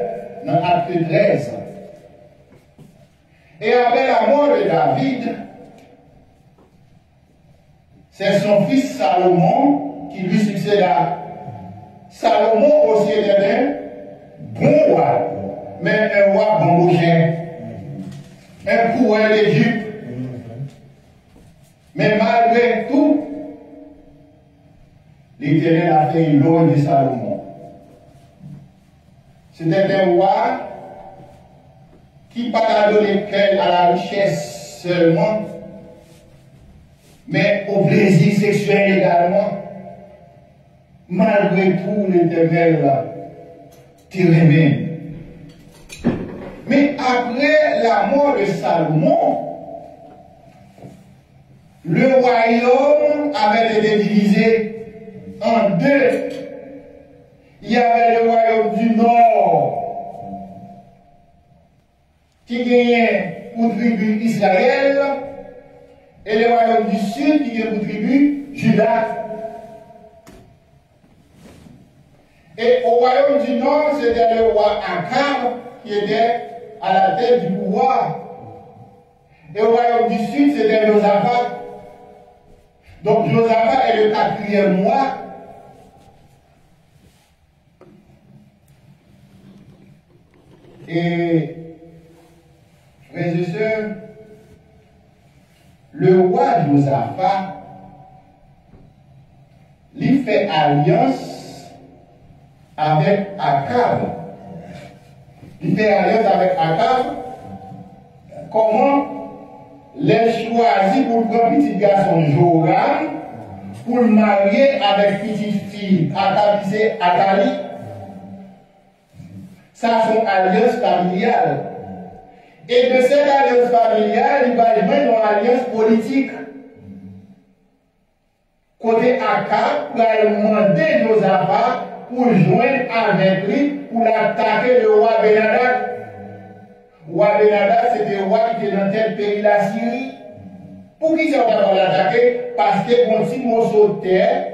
dans Acte 13. Et après la mort de David, c'est son fils Salomon qui lui succéda. Salomon aussi était un bon roi, mais un roi bambouchen, un coureur d'Égypte. Mais malgré tout, l'Éternel a fait une loi de Salomon. C'était un roi qui n'a pas donné cœur à la richesse seulement, mais au plaisir sexuel également. Malgré tout, l'Éternel t'aimait. Mais après la mort de Salomon, le royaume avait été divisé en deux. Il y avait le royaume du Nord qui gagnait pour tribu Israël et le royaume du Sud qui gagnait pour tribu Juda. Et au royaume du Nord, c'était le roi Akab qui était à la tête du pouvoir. Et au royaume du Sud, c'était Josaphat. Donc Josaphat est le quatrième roi. Et, frères et sœurs, le roi Josaphat, lui fait alliance avec Akab. Il fait alliance avec Akab. Comment? Les choisit pour prendre petit garçon Joram pour le marier avec petite fille Akabisé Atali. Ça, c'est une alliance familiale. Et de cette alliance familiale, il va y avoir une alliance politique. Côté Akab, pour aller demander Josaphat pour joindre avec lui pour l'attaquer le roi Benadad. Le roi Benadad, c'était le roi qui était dans tel pays, la Syrie. Pour qui ça va l'attaquer? Parce que mon petit morceau de terre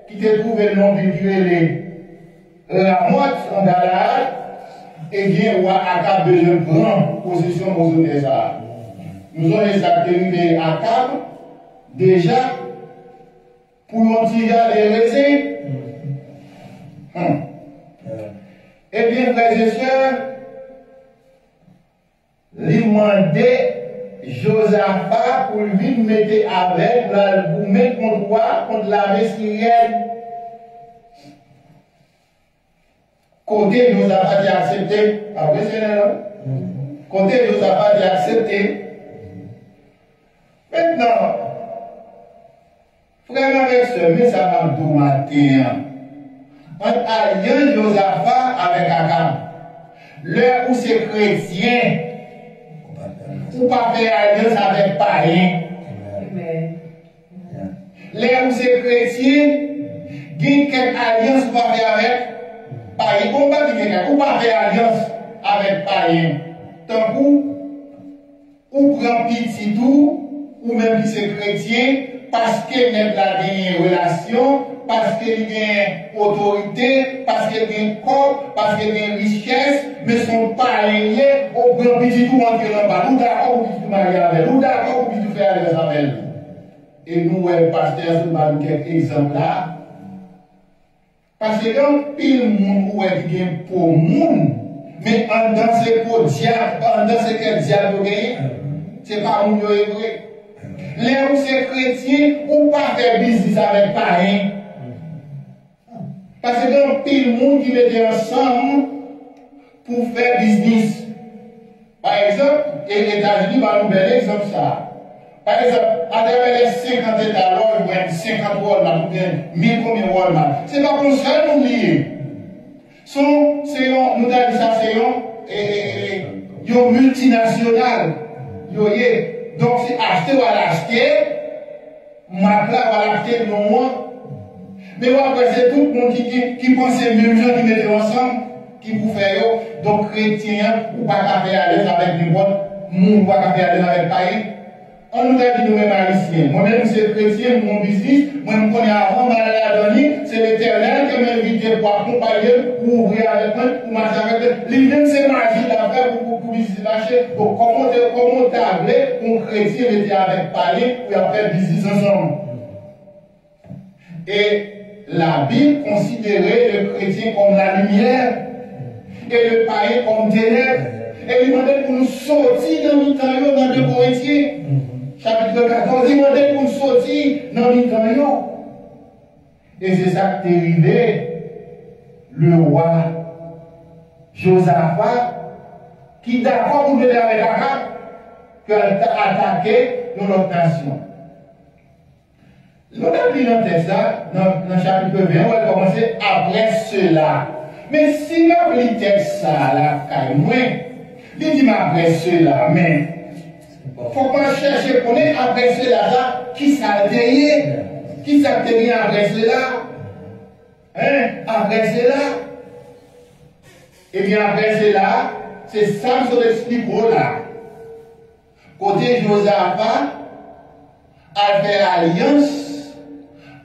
qui te trouve le nom du Dieu, la motte en Galade, et bien, le roi Akab de prendre possession de morceau de ça. Nous avons les acteurs Akab déjà pour un petit gars de raisins. Eh bien, frères et sœurs, lui demander Josaphat pour lui mettre avec, pour mettre contre quoi? Contre l'armée syrienne. Côté Josaphat a accepté. Après, c'est là. Côté Josaphat a accepté. Maintenant, frère avec ce, mais ça va me matin. En alliant Josaphat avec Akab. L'heure où c'est chrétien, ou pas faire alliance avec païen. L'heure où c'est chrétien, il y a quelques alliances pour faire avec païen. Ou pas faire alliance avec païen. Tant coup, ou prend petit tout, ou même si c'est chrétien, parce qu'il n'a pas de relation, parce qu'il a une autorité, parce qu'il a un corps, parce qu'il a une richesse, mais son païen, au grand petit tout entrer dans le bas. Nous d'accord ou petit tout marier avec, nous d'accord ou petit tout faire alliance avec lui. Et nous, pasteur, nous avons quelques exemples là. Parce que quand pile monde ou est bien pour monde, mais en dans c'est pour diable, en dans c'est quel diable gagne, c'est pas monde vrai. Les où c'est chrétien ou pas faire business avec païen. Parce que quand pile monde qui mettait ensemble pour faire business. Par exemple, les États-Unis va nous donner exemple ça. Par exemple, à travers les 50 États, ou bien 50 Walmart, ou bien 1000 combien Walmart, c'est pas pour ça que nous lions. Nous avons dit ça, c'est un multinational. Donc, c'est acheter ou à l'acheter, marque là va l'acheter non moins. Mais après, c'est tout le monde qui pense que même gens qui mettent ensemble, qui vous fait donc chrétien, ou pas qu'à faire à l'aise avec les bonnes, ou pas qu'à faire à l'aise avec païens. On nous a dit nous-mêmes haïtiens. Moi-même, c'est chrétien, mon business. Moi, je connais avant, c'est l'Éternel qui m'a invité pour accompagner, pour ouvrir avec moi, pour marcher avec moi. L'idée, c'est magie d'affaires pour business marcher. Donc, comment tabler pour chrétien était avec païen pour faire business ensemble. Et la Bible considérait le chrétien comme la lumière et le païen comme ténèbres. Et il demandait pour nous sortir dans le temps, dans 2 Corinthiens. Chapitre 14, il demandait pour nous sortir dans le temps. Et c'est ça qui est arrivé. Le roi Josaphat, qui d'accord pour venir avec Akab, qui a attaqué notre nation. Nous avons lu dans le texte là, dans le chapitre 20, on va commencer après cela. Mais si nous avons lu le texte là, il dit après cela, mais il ne faut pas chercher pour connaître après cela, qui ça derrière, qui ça derrière après cela, hein, après cela. Et bien après cela, c'est ça que je explique là. Côté Josaphat a fait alliance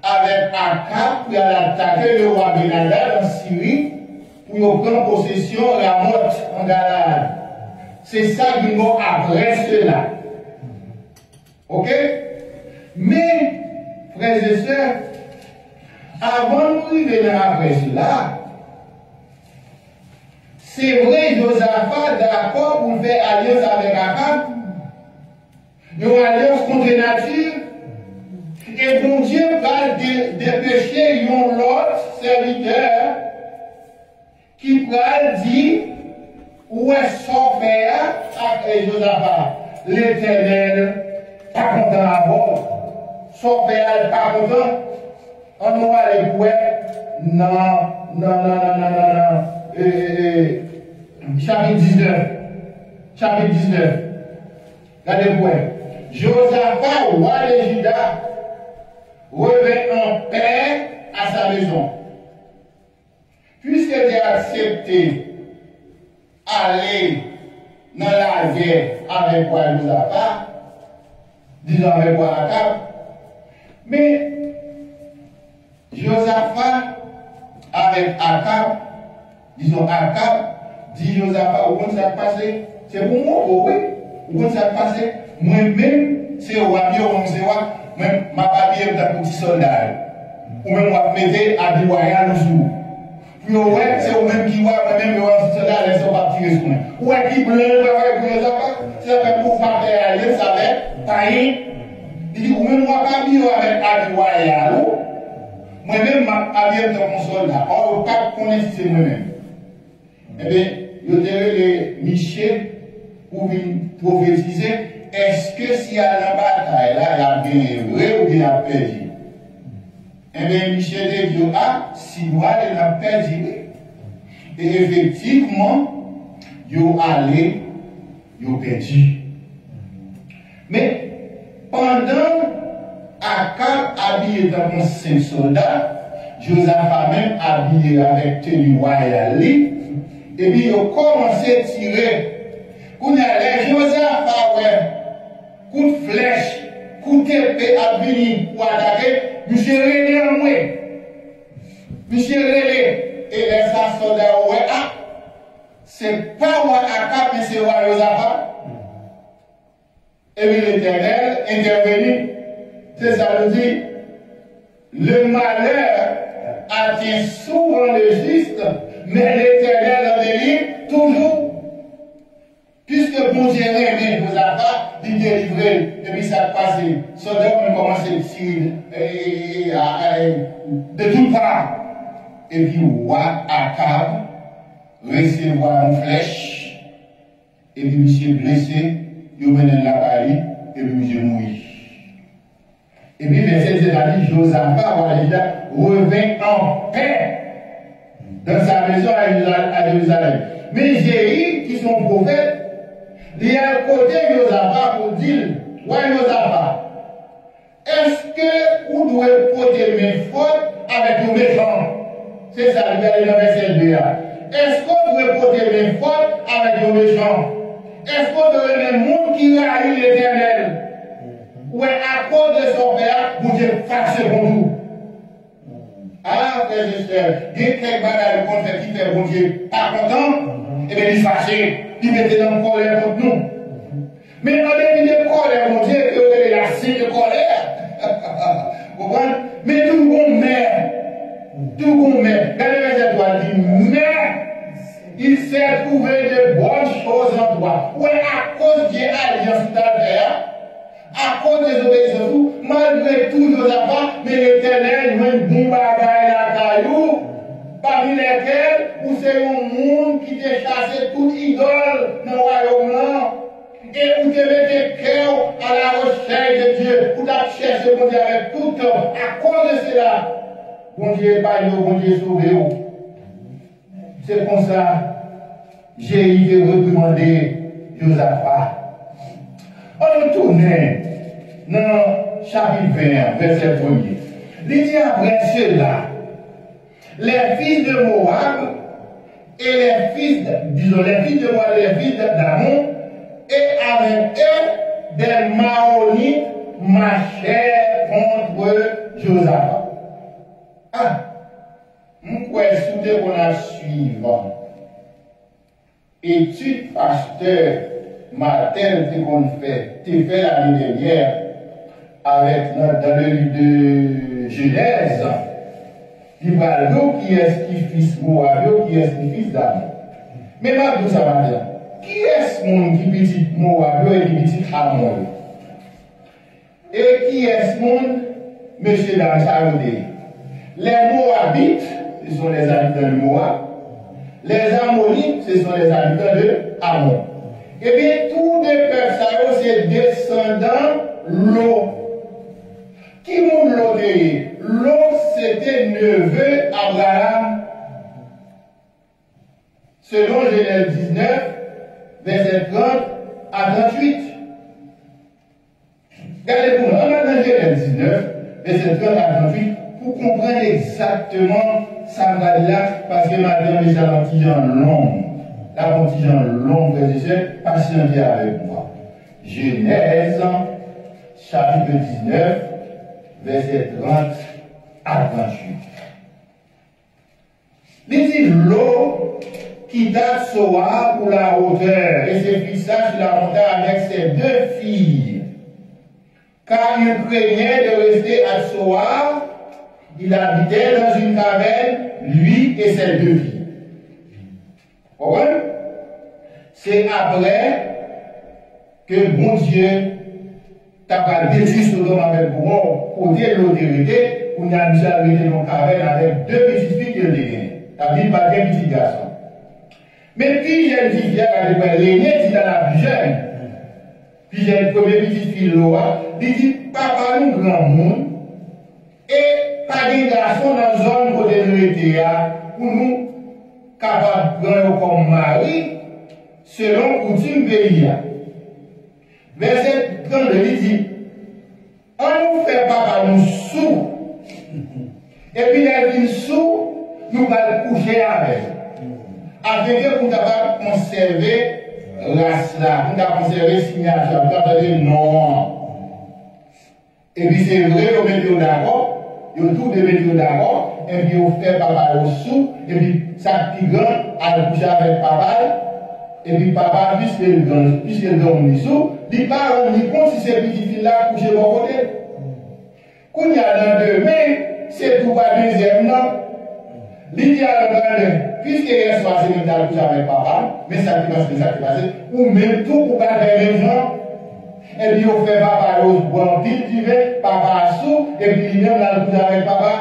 avec Akab pour attaquer le roi Ben-Hadad en Syrie pour prendre possession de Ramoth en Galade. C'est ça qui nous après cela. Ok? Mais, frères et sœurs, avant de arriver après cela, c'est vrai, Josaphat d'accord pour faire alliance avec Akab, une alliance contre la nature. Et bon Dieu va dépêcher l'autre serviteur qui va dire où est son père avec Josaphat. L'Éternel, pas content à bord. Son père, pas content. On va aller pour non. Chapitre 19. Regardez-vous. Josaphat, roi de Juda, revint en paix à sa maison. Puisqu'il a accepté aller dans la guerre avec roi Josaphat, disons avec roi Akab, mais Josaphat avec Akab, disons Akab, dit Josaphat, où est-ce que ça passé? C'est pour moi, oui. Où est-ce que ça passé? Moi-même, c'est au roi, c'est roi. Même ma papier est un petit soldat. Ou même moi mettre à Biwaya le jour. Puis ouais, c'est au même qui voit, même le soldat, ils sont pas tirés sur moi. Ouais, qui blanc, pour les affaires, c'est pour pas faire aller, ça va, tailler. Il dit, ou même moi papier avec Biwaya, moi-même ma papier est un soldat. On ne peut pas connaître si c'est moi-même. Eh bien, je dirais les Michel pour prophétiser. Est-ce que si y a la bataille là, il y a bien vrai ou bien il a perdu? Eh bien, Michel dit, si moi, il a perdu. Et effectivement, il a allé, il a perdu. Mais, pendant Akab habillé dans un 5 soldats, Josaphat même habillé avec tenue royale, et puis il a commencé à tirer. Quand il y a les Josaphat, ouais. Coup de flèche, coup d'épée à venir pour attaquer, monsieur René en moi. Monsieur René, et les soldats, ouais, c'est pas roi Akab, mais c'est roi Josaphat. Et puis l'Éternel intervenu. C'est ça, nous dit, le malheur atteint souvent le juste, mais l'Éternel en délivre toujours. Puisque bon Dieu aimé Josaphat, il délivrer, et puis ça passe, Sodome commence à tirer de tout part. Et puis, roi Akab recevoir une flèche, et puis monsieur blessé, il mène la Paris, et puis monsieur mourit. Et puis, verset 7 a dit, Josaphat revint en paix dans sa maison à Jérusalem. Mais Jéhu, qui sont prophètes, il y a un côté Josaphat pour dire, ouais Josaphat, est-ce que vous devez porter mes fautes avec nos méchants? C'est ça, regardez dans verset 2. Est-ce qu'on devrait porter mes fautes avec nos méchants? Est-ce qu'on devrait les mondes qui haïssent l'Éternel? Ou à cause de son père, vous êtes fâché pour nous? Ah, frères et sœurs, il y a quelques bagages qu'on fait qui fait bon Dieu pas content, et bien il est fâché, il mettait dans la colère contre nous. Mais en début de colère, mon Dieu, il y a signe de colère. Vous comprenez? Mais tout le monde mère. Tout le monde mère. Dans le verset 3, il dit, mais il s'est trouvé de bonnes choses en toi. Oui, à cause de l'alliance de ta terre, à cause des obéissances, malgré tout Josaphat, mais l'Éternel, il y a une bombe à la caillou, parmi lesquels, où c'est un monde qui t'a chassé toute idole dans le royaume-là, et où tu mets cœur à la recherche de Dieu, où tu as cherché mon Dieu avec tout cœur, à cause de cela, bon Dieu est pas bon Dieu est sauvé. C'est comme ça, j'ai été reprimandé Josaphat. On nous tourne dans chapitre 20, verset 1er. Il dit après cela, les fils de Moab et les fils de Moab et les fils d'Ammon, et avec eux, des Maonites marchèrent contre Josaphat. Ah, nous pouvons souder qu'on a suivant. Étude pasteur matin qu'on fait, tu fais l'année dernière avec dans le livre de Genèse. Il va l'eau qui est qui fils Moab, qui est qui fils d'Ammon. Mais maintenant ça va dire. Qui est mon qui petit Moab et qui petit Ammon? Et qui est mon monsieur dans sa les Moabites, ce sont les habitants de Moab. Les Ammonites, ce sont les habitants de Ammon. Eh bien, tous les peuples, c'est descendants l'eau. Qui monte l'eau derrière? L'eau, c'était neveu Abraham. Selon Genèse 19, verset 30 à 38. Regardez pour nous, on a dans Genèse 19, verset 30 à 38, pour comprendre exactement ça va là, parce que madame est un petit genre long. La petit genre long, frères et sœurs, patientez avec moi. Genèse, chapitre 19, verset 30 à 38. Il dit l'eau qui date Soa pour la hauteur et se fixa sur la montagne avec ses deux filles. Car il craignait de rester à Soa, il habitait dans une caverne, lui et ses deux filles. Bon, c'est après que bon Dieu t'a pas détruit Sodome avec pour côté de l'autorité, on a déjà arrêté dans la caverne avec deux petites filles qui ont gagné. La vie pas deux petits garçons. Mais puis j'ai dit, l'aîné dit dans la plus jeune, puis j'ai une première petite fille, Loa, il dit, papa, nous grand monde, et pas des garçons dans la zone où nous étions, pour nous capables de prendre comme mari, selon coutume pays. Verset 32, il dit, on nous fait papa nous sous, et puis les sous, nous allons coucher avec. Afin que nous capables de conserver race là, nous avons conservé signature, nous avons dit non. Et puis c'est vrai, on met d'accord, on tout de mettre d'accord, et puis on fait papa au sous, et puis sa petite grande a couché avec papa, et puis papa, puisque le grand sous, il parle ni compte si ces petites filles là couchent de bon côté. Quand il y a dans deux, mais c'est tout pas deuxième, non. L'idéal, puisque hier soir, c'est même coucher avec papa, mais ça qui passe, ça qui passe, ou même tout pour pas faire les gens, et puis on fait papa, on boit vite, tu veux, papa sous, et puis il vient dans le coucher avec papa.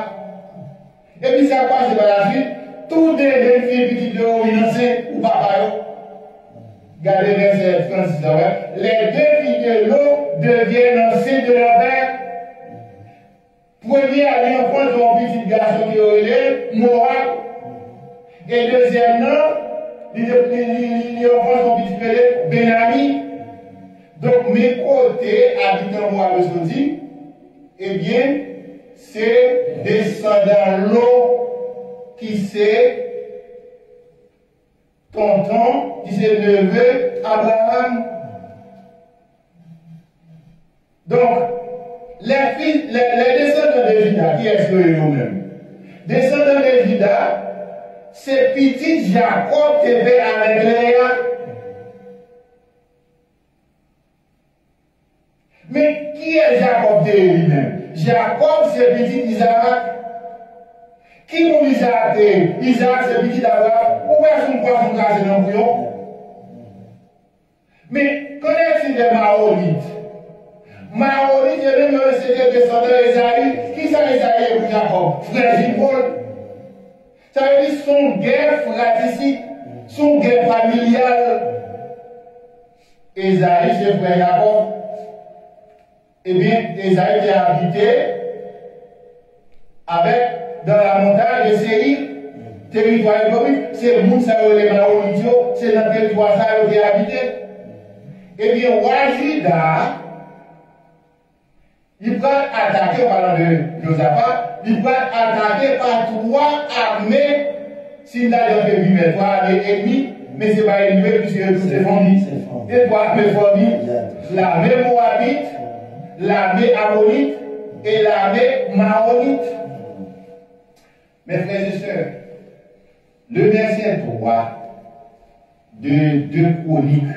Et puis ça passe par la suite, toutes les filles petites de financées ou papa. Regardez verset 36, les deux filles de l'eau deviennent anciennes de leur père. Premier à l'enfant de mon petit garçon qui aurait Moab. Et deuxièmement, l'enfant de mon petit frère Benami. Donc mes côtés habitant Moab aujourd'hui, eh bien, c'est descendant l'eau qui c'est tonton, qui c'est neveu Abraham. Donc, les descendants de Juda, qui est-ce que nous-mêmes? Descendants de Juda, c'est petit Jacob qui était avec Léa. Mais qui est Jacob de lui-même? Jacob, c'est petit Isaac. Qui est Isaac? Isaac, c'est petit d'Abraham. Où est-ce qu'on peut son casser dans le bouillon? Mais connaissez-vous les Maorites? Maorites, c'est des descendants d'Esaïe. Qui sont Esaïe et Jacob? Frère Paul. Ça veut dire son guerre fratricide, son guerre familiale. Esaïe, c'est frère Jacob. Eh bien, Esaïe était habité avec, dans la montagne de Séir, territoire économique, c'est Moussa les Maorites, c'est dans le territoire ça qui est habité. Eh bien, Wajida, il va attaquer par de Josaphat, il va attaquer par 3 armées, s'il a déjà fait 8 armées ennemies, mais ce n'est pas élevé puisque tout est fondu. Et 3 armées fondues, l'armée Moabite, l'armée Ammonite et l'armée Maronite. Mes frères et sœurs, le verset 3 de 2 Chroniques,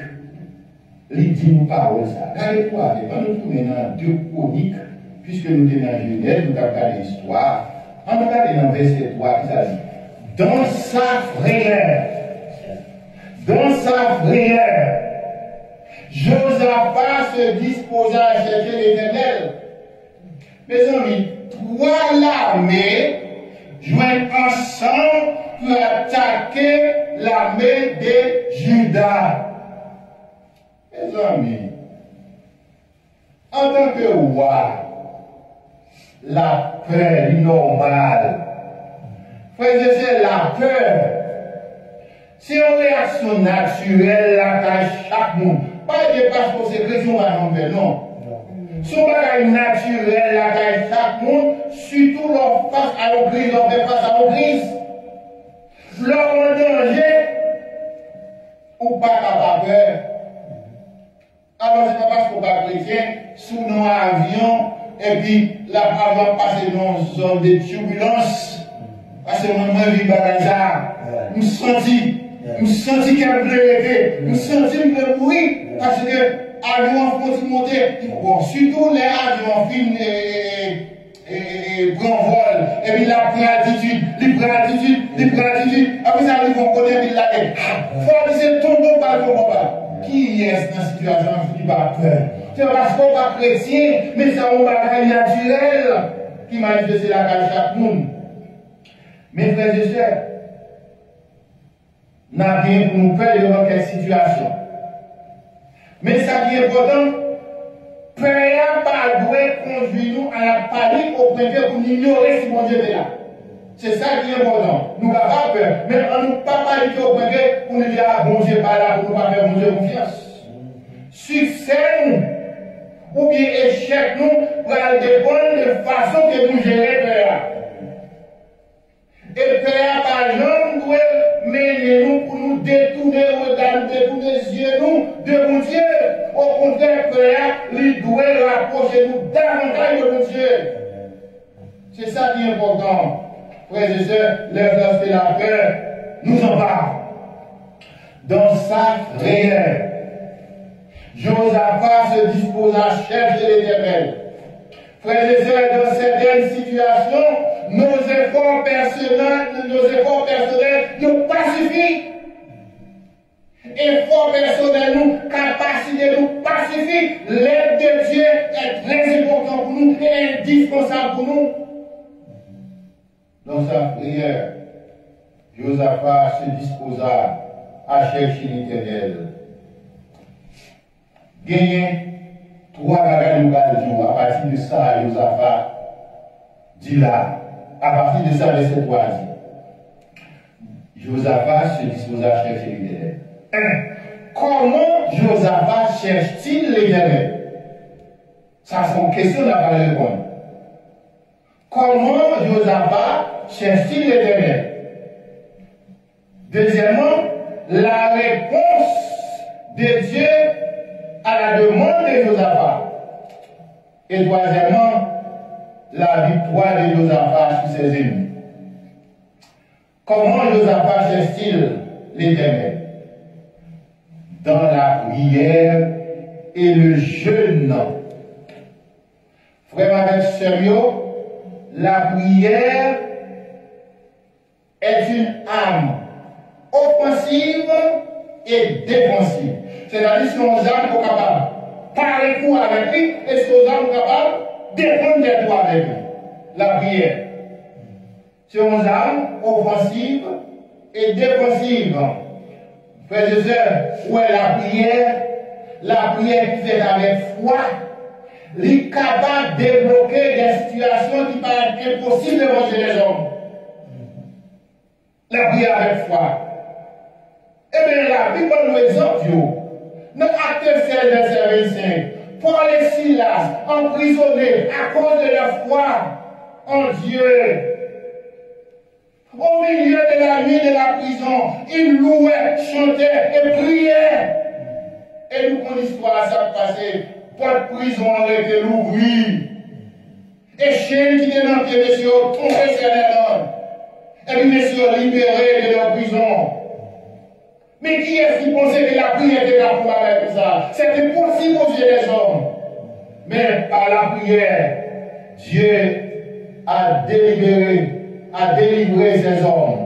il dit nous parole ça. Regardez-moi, quand nous tournons dans 2 Chroniques, puisque nous sommes dans Genèse, nous avons regardé l'histoire, on regarde dans le verset 3 qui ça dit, dans sa frayeur, Josaphat se disposa à chercher l'Éternel. Mes amis, 3 l'armée joignent ensemble pour attaquer l'armée de Juda. Mes amis, en tant que roi, la peur est normale. Frère, c'est la peur. C'est une réaction naturelle à chaque monde. Pas de parce que c'est chrétien ou non. C'est une bagage naturelle à chaque monde, surtout leur face à une crise, leur fait face à une crise. Leur en danger, ou pas capable peur. Alors c'est pas parce qu'on va chrétien, sous nos avions, et puis là, avant de passer dans une zone de turbulence, parce que moi, je vis bagage ça, je me senti qu'elle me je me senti que mourir, parce que l'avion continue de monter. Bon, surtout les avions filment et prennent vol, et puis la gratitude, après ça arrive au côté de la tête. Faut dire tomber par le combat. Qui est dans cette situation qui n'a pas peur? C'est parce qu'on va chrétien, mais c'est un bagage naturel qui manifeste la cage chaque monde. Mes frères et sœurs, n'a rien pour nous faire devant quelle situation. Mais ça qui est important, peur n'a pas doit conduire nous à la panique au point pour nous ignorer si mon Dieu est là. C'est ça qui est important. Nous n'avons pas peur, mais on ne peut pas paniquer au point pour nous dire ah bon Dieu pas là, pour nous pas faire mon Dieu confiance. Succès nous, ou bien échec nous, va dépendre de la façon que nous gérons peur. Et peur par exemple doit mener nous pour nous détourner le regard, détourner les yeux nous de mon Dieu. Au contraire, peur, il doit rapprocher nous davantage de mon Dieu. C'est ça qui est important. Frères et sœurs, lorsque la peur nous en parle. Dans sa frayeur, Josaphat se dispose à chercher l'Éternel. Frères et sœurs, dans certaines situations, nos efforts personnels nous pas suffisent. Effort personnel, nous, capacité nous pacifique. L'aide de Dieu est très important pour nous et indispensable pour nous. Dans sa prière, Josaphat se disposa à chercher l'Éternel. Gagner trois bagages nous à partir de ça, Josaphat dit là, à partir de ça, verset 3 dit. Josaphat se disposa à chercher l'Éternel. Comment Josaphat cherche-t-il l'Éternel? Ça, c'est une question à pas répondre. Comment Josaphat cherche-t-il l'Éternel? Deuxièmement, la réponse de Dieu à la demande de Josaphat. Et troisièmement, la victoire de Josaphat sur ses ennemis. Comment Josaphat cherche-t-il l'Éternel? Dans la prière et le jeûne. Frère avec sérieux, la prière est une arme offensive et défensive. C'est-à-dire que nos armes sont capables de parler coup avec lui et nos armes sont capables de défendre des droits avec lui. La prière. C'est une arme offensive et défensive. Frères et sœurs, où est la prière qui fait avec foi, elle est capable de débloquer des situations qui paraissent impossibles devant les hommes. La prière avec foi. Eh bien, la Bible nous exemple. Dans Acte 16, verset 25, Paul et Silas, emprisonnés à cause de leur foi en Dieu. Au milieu de la nuit de la prison, ils louaient, chantaient et priaient. Et nous, quand l'histoire s'est passée, pas de prison arrêté l'ouvrir. Et chaîne qui étaient dans le pied, messieurs, tombés sur les hommes. Et puis, messieurs, libérés de leur prison. Mais qui est-ce qui pensait que la prière était là pour avec tout ça? C'était possible aux yeux des hommes. Mais par la prière, Dieu a délivré ses hommes.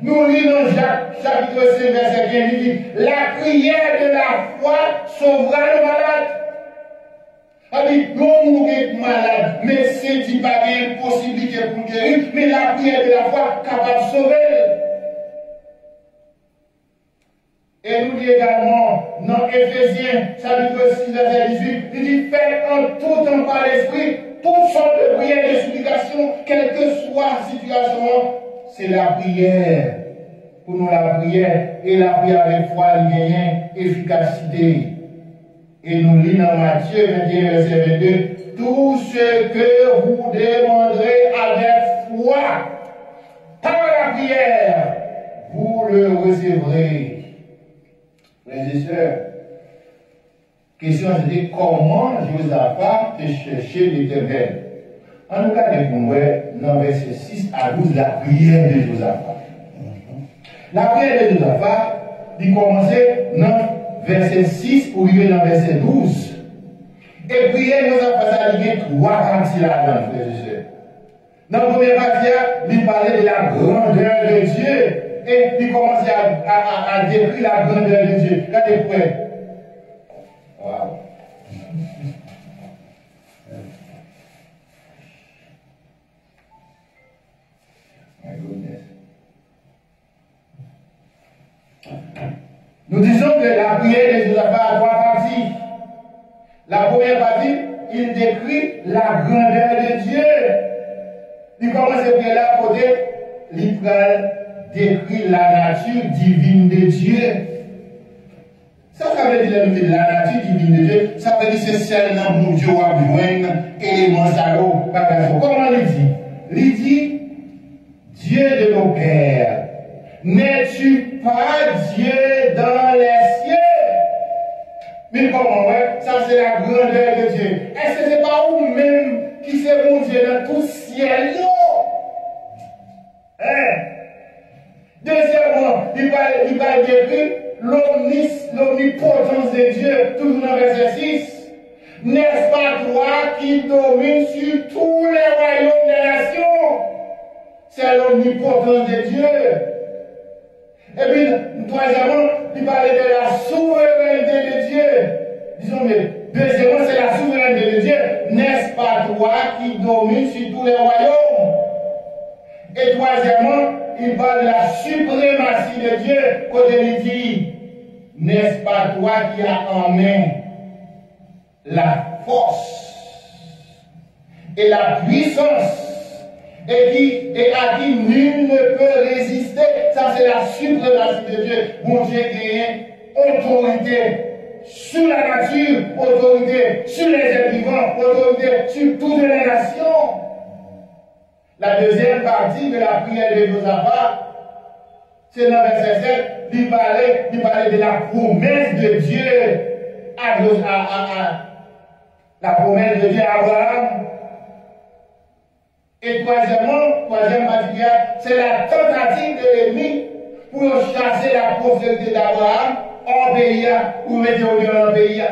Nous lisons Jacques, chapitre 5, verset 15, il dit, la prière de la foi sauvera le malade. Il dit, l'homme est malade, mais c'est dit pas une possibilité pour guérir, mais la prière de la foi capable de sauver. Et nous dit également, dans Éphésiens, chapitre 6, verset 18, il dit, faites en tout temps par l'esprit, toutes sortes de prières et de supplications, quelle que soit la situation, c'est la prière. Pour nous, la prière, et la prière avec foi, elle gagne efficacité. Et nous lisons dans Matthieu 21, verset 22, tout ce que vous demanderez avec foi, par la prière, vous le recevrez. Frères et sœurs, question c'était comment Josaphat a cherché l'Éternel. En nous regardons dans verset 6 à 12 la prière de Josaphat. La prière de Josaphat, il commençait dans verset 6 pour arriver dans verset 12. Et prière de Josaphat, ça a lié trois parties là-dedans, frères et sœurs. Dans la première partie, il parlait de la grandeur de Dieu. Et il commençait à décrire la grandeur de Dieu. Regardez près. Wow. My goodness. Nous disons que la prière de Josaphat a trois parties. La première partie, il décrit la grandeur de Dieu. Il commence à prier là, côté, il décrit la nature divine de Dieu. Ça veut dire la nature divine de Dieu, ça veut dire que c'est celle dans mon Dieu a besoin, élément ça. Comment il dit? Il dit, Dieu de nos pères, n'es-tu pas Dieu dans les cieux? Mais comment, ouais? Ça c'est la grandeur de Dieu. Est-ce que ce n'est pas vous-même qui c'est mon Dieu dans tout ciel? Hein? Deuxièmement, il va décrire l'omnipotence de Dieu, toujours dans verset 6. N'est-ce pas toi qui domines sur tous les royaumes des nations? c'est l'omnipotence de Dieu. Et puis, troisièmement, il parlait de la souveraineté de Dieu. Disons, mais deuxièmement, c'est la souveraineté de Dieu. N'est-ce pas toi qui domine sur tous les royaumes? Et troisièmement, il parle de la suprématie de Dieu, côté il dit, n'est-ce pas toi qui as en main la force et la puissance et à qui nul ne peut résister? Ça, c'est la suprématie de Dieu. Bon Dieu gagne autorité sur la nature, autorité sur les êtres vivants, autorité sur toutes les nations. La deuxième partie de la prière de Josaphat, c'est dans le verset 7, il parlait de la promesse de Dieu à la promesse de Dieu à Abraham. Et troisième partie, c'est la tentative de l'ennemi pour chasser la prospérité d'Abraham en pays ou mettre au lieu en pays.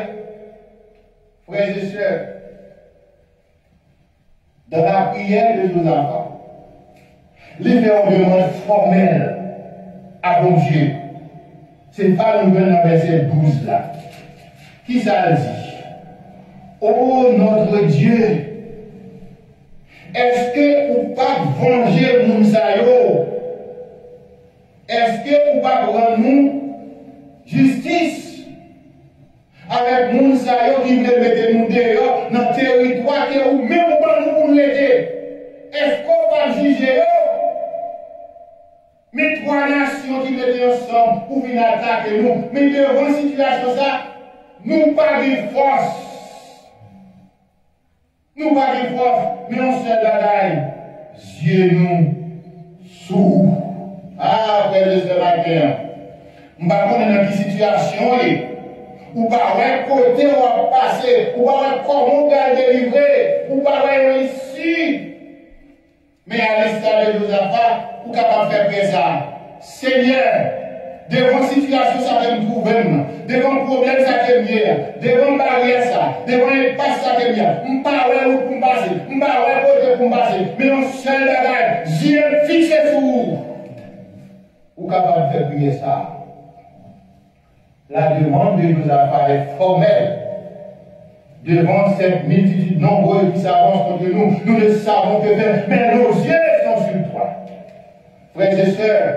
Frères et sœurs, dans la prière de Josaphat, il fait une demande formelle à bon Dieu. C'est pas le verset 12 là. Qui ça dit? Oh notre Dieu, est-ce que vous pas venger Mounsayo? Est-ce que vous pas rendre nous justice avec Mounsayo qui veut mettre nous dehors dans le territoire que vous même pas nous pour l'aider? Est-ce qu'on va juger eux? Mais trois nations qui mettent ensemble pour venir attaquer nous, mais devant une situation ça, nous pas de force. Nous pas de force, mais on se bagaille. Dieu nous sous. Ah, frère de ce matin. On va connaître dans quelle situation ou pas ouais côté on va passer, ou pas ouais comment on va délivrer, ou pas ouais ici. Mais à l'instar de Josaphat, ou capable de faire présent. Seigneur, devant la situation ça que nous trouvons, devant le problème ça que nous avons, devant la barrière ça, devant l'impasse ça que nous avons, on ne parle pas où pour passer, on ne parle pas côté pour passer, mais on seul bagage, Dieu fixé sur vous. Ou capable de faire prier ça. La demande de Josaphat est formelle. Devant cette multitude nombreuse qui s'avance contre nous, nous ne savons que faire, mais nos yeux sont sur toi. Frères et sœurs,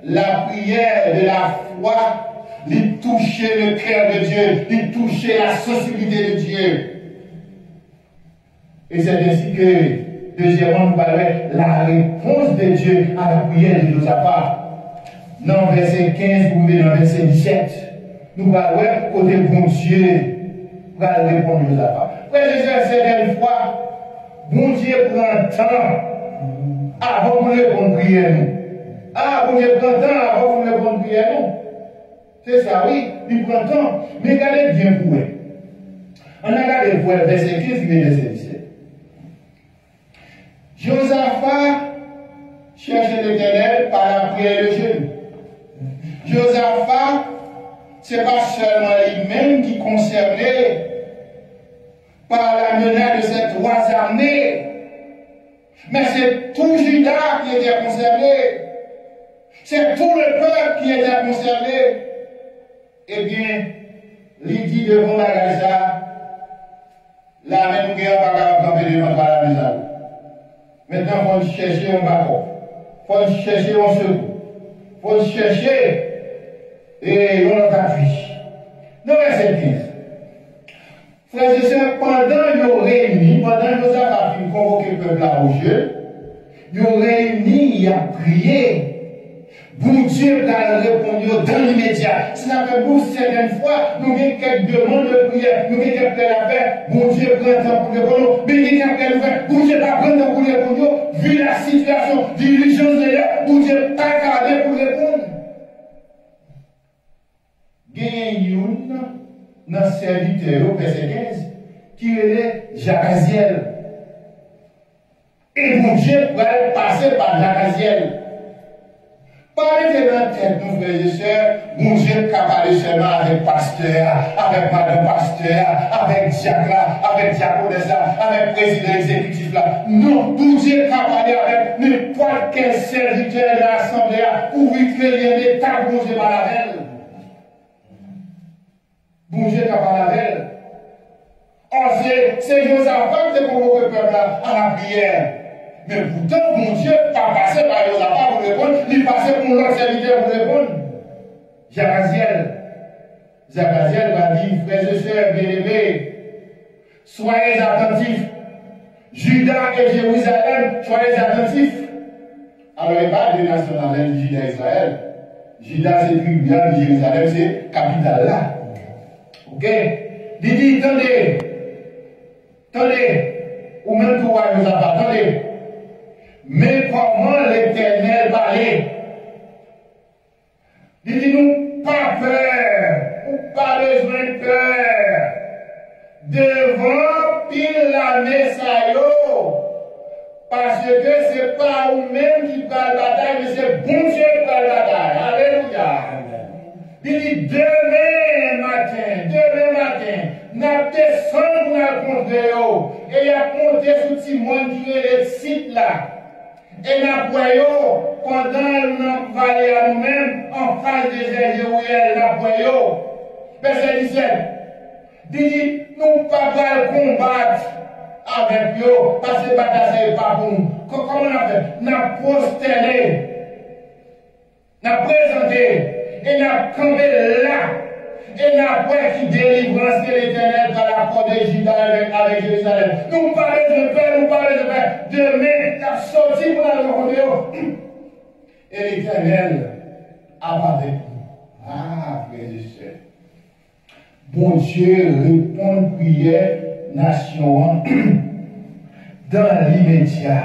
la prière de la foi, il toucher le cœur de Dieu, il toucher la sensibilité de Dieu. Et c'est ainsi que, deuxièmement, nous parlons la réponse de Dieu à la prière de Josaphat. Dans verset 15, vous mettez dans verset 17, nous parlons côté bon Dieu pour répondre à Josaphat. Frères et sœurs, certaines fois, bon Dieu prend temps avant de répondre à prière. Ah, bon Dieu prend temps avant de répondre à prière. C'est ça, oui, il prend temps. Mais regardez bien pour eux. On a regardé pour le verset 15 et verset 17. Josaphat cherchait l'Éternel par la prière de jeûne. Josaphat, ce n'est pas seulement lui-même qui est concerné par la menace de ces trois armées, mais c'est tout Juda qui était concerné. C'est tout le peuple qui était concerné. Eh bien, il dit devant la Gaza, la même guerre pas capable de devant la maison. Maintenant, il faut chercher un bâton. Il faut chercher un secours. Il faut chercher et on appui. Dans verset 15. Frères et sœurs, pendant qu'ils ont réuni, pendant que nous avons convoqué le peuple à Rocheux, ils ont réuni et ont prié. Bon Dieu a répondu dans l'immédiat. C'est ça que nous, certaines fois, nous avons quelques demandes de prière, nous avons quelques affaires. Bon Dieu prend temps pour répondre. Mais il y a quelques affaires. Bon Dieu pas prendre temps pour répondre. Vu la situation, diligence de l'air, bon Dieu pas garder pour répondre. Gagne dans le serviteur, verset 15, qui est Jacaziel. Et mon Dieu va passer par Jacaziel Pas de dans la tête, nous, frères et sœurs, mon Dieu, qui a parlé seulement avec pasteur, avec madame pasteur, avec diacre, avec diaconesse, avec président exécutif là. Non, mon Dieu qui a parlé avec n'importe quel serviteur de l'Assemblée pour créer un état, mon Dieu, par la veille. Mon Dieu qui a parlé avec elle. C'est Josaphat qui a convoqué le peuple à la prière. Mais pourtant, mon Dieu, pas passé par Josaphat pour répondre, il passait pour l'autre serviteur pour répondre. Jacaziel va dire, frères et sœurs bien-aimés, soyez attentifs. Judas et Jérusalem, soyez attentifs. Alors, il parle de nationalité de Judas et Israël. Judas, c'est plus bien, Jérusalem, c'est capitale là. Ok? Il dit, attendez, ou même tout Josaphat, attendez. Mais comment l'Éternel parlait? Dites-nous, pas peur, ou pas besoin de peur. Devant pile la Messayo, parce que c'est pas vous-même qui parle la bataille, mais c'est bon Dieu qui parle la bataille. Alléluia. Il dit, demain matin, n'a descendu pour la contre et il a monté sous Timon qui est le site là. Et n'a voyons, pendant nous vallée à nous-mêmes, en face des Jérusalem, n'a voyons. Verset 17. Dit, nous ne pouvons pas combattre avec eux, parce que bataille c'est pas pour nous. Comment on a fait? N'a prosterné, n'a présenté, et n'a campé là. Et n'a pas qui délivrance que l'Éternel par la porte de Juda avec Jérusalem. Nous parlons de paix, nous parlons de paix. Demain, tu as sorti pour la rencontrer. Et l'Éternel a avec nous. Ah, frères et sœurs. Bon Dieu répond prière nation dans l'immédiat.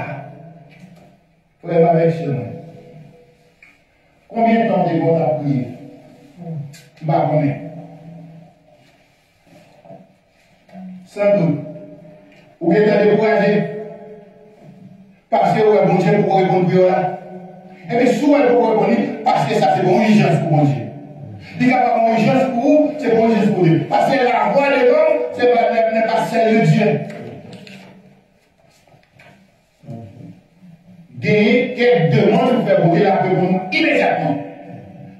Frère, avec ce nom. Combien de temps de bon à prier? Tu vas connaître. Sans doute. Ou bien t'as découragé. Parce que ouais, bon Dieu pour répondre pour là. Et bien souvent pour répondre parce que ça c'est bon urgence pour mon Dieu. Il n'y a pas bon urgence pour vous, c'est bon urgence pour Dieu. Parce que la voix de l'homme, n'est pas celle de Dieu. Gagner quelques demandes pour faire bouger la répondre immédiatement.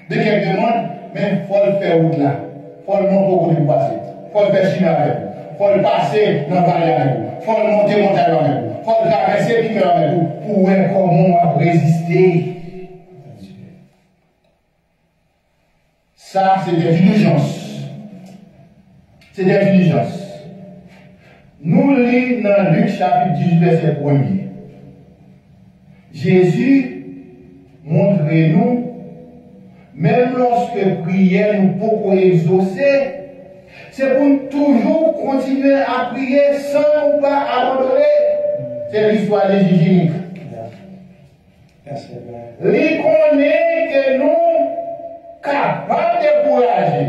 De quelques demandes, mais il faut le faire route là. Il faut le monter au côté pour passer. Il faut le faire chiner avec vous. Il faut le passer dans le vallée avec vous. Il faut le monter montagne avec vous. Il faut le traverser puis avec vous pour voir comment on va résister. Ça, c'est des diligences. C'est des diligences. Nous lisons dans Luc chapitre 18, verset 1er. Jésus montre-nous, même lorsque prière nous pouvons exaucer, c'est pour nous toujours continuer à prier sans nous pas abandonner. C'est l'histoire des hygiéniques. Il connaît que nous capables de décourager.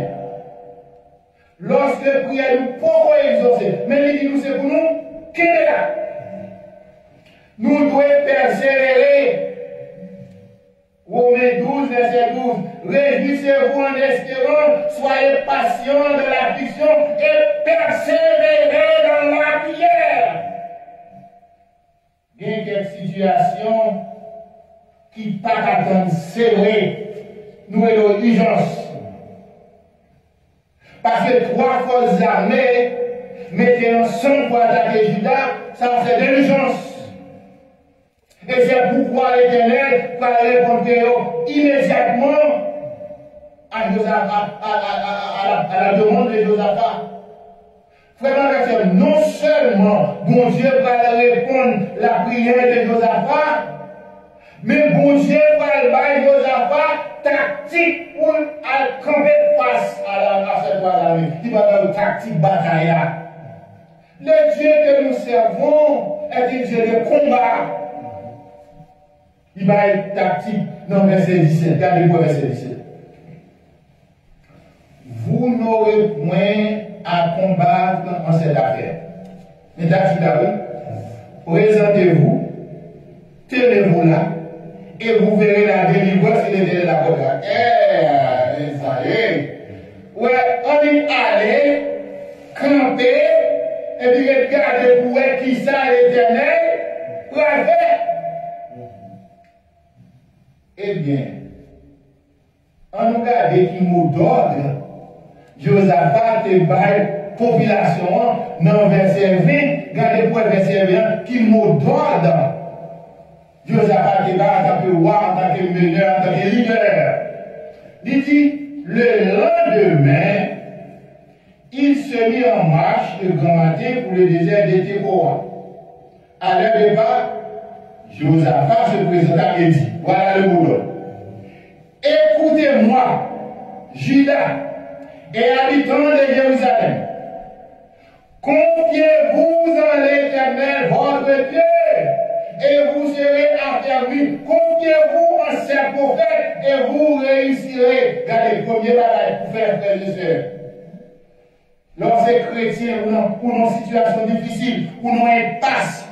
Lorsque prière nous pouvons exaucer, mais il dit nous c'est pour nous qu'il est là. Nous devons persévérer. Romains 12, verset 12. Réjouissez-vous en espérant, soyez patients de l'affliction et persévérez dans la prière. Il y a quelques situations qui ne pas attendre serré. Nous avons l'urgence. Parce que 3 forces armées mettaient ensemble pour attaquer Judas, ça c'est de l'urgence. Et c'est pourquoi l'Éternel va répondre immédiatement à la demande de Josaphat. Frère, non seulement bon Dieu va répondre la prière de Josaphat, mais bon Dieu va faire Josaphat tactique pour camper face à cette armée. Il va faire une tactique bataille. Le Dieu que nous servons est un Dieu de combat. Il va être tactique dans verset 17. Regardez-moi verset 17. Vous n'aurez point à combattre en cette affaire. Mais tactique là, oui. Présentez-vous, tenez-vous là, et vous verrez la délivrance et l'éternel la voudra. Ça y est. Ouais, on est allé, camper, et puis regarder pour voir qui ça l'éternel va faire. Eh bien, on nous regarde qui mot d'ordre, Josaphat te baille population dans verset 20, regardez pour verset 20, qui mot d'ordre. Josaphat te baille en tant que roi, en tant que meneur, en tant que leader. Il dit, le lendemain, il se mit en marche de grand matin pour le désert de Thékoa. À leur départ, Josaphat se présenta et dit, voilà le mot d'ordre. Écoutez-moi, Judas et habitants de Jérusalem, confiez-vous en l'Éternel, votre Dieu, et vous serez affermis. Confiez-vous en ses prophètes et vous réussirez. Regardez, le premier bagage pour faire, frères et sœurs. Lorsque chrétiens ou dans une situation difficile, ou dans un impasse,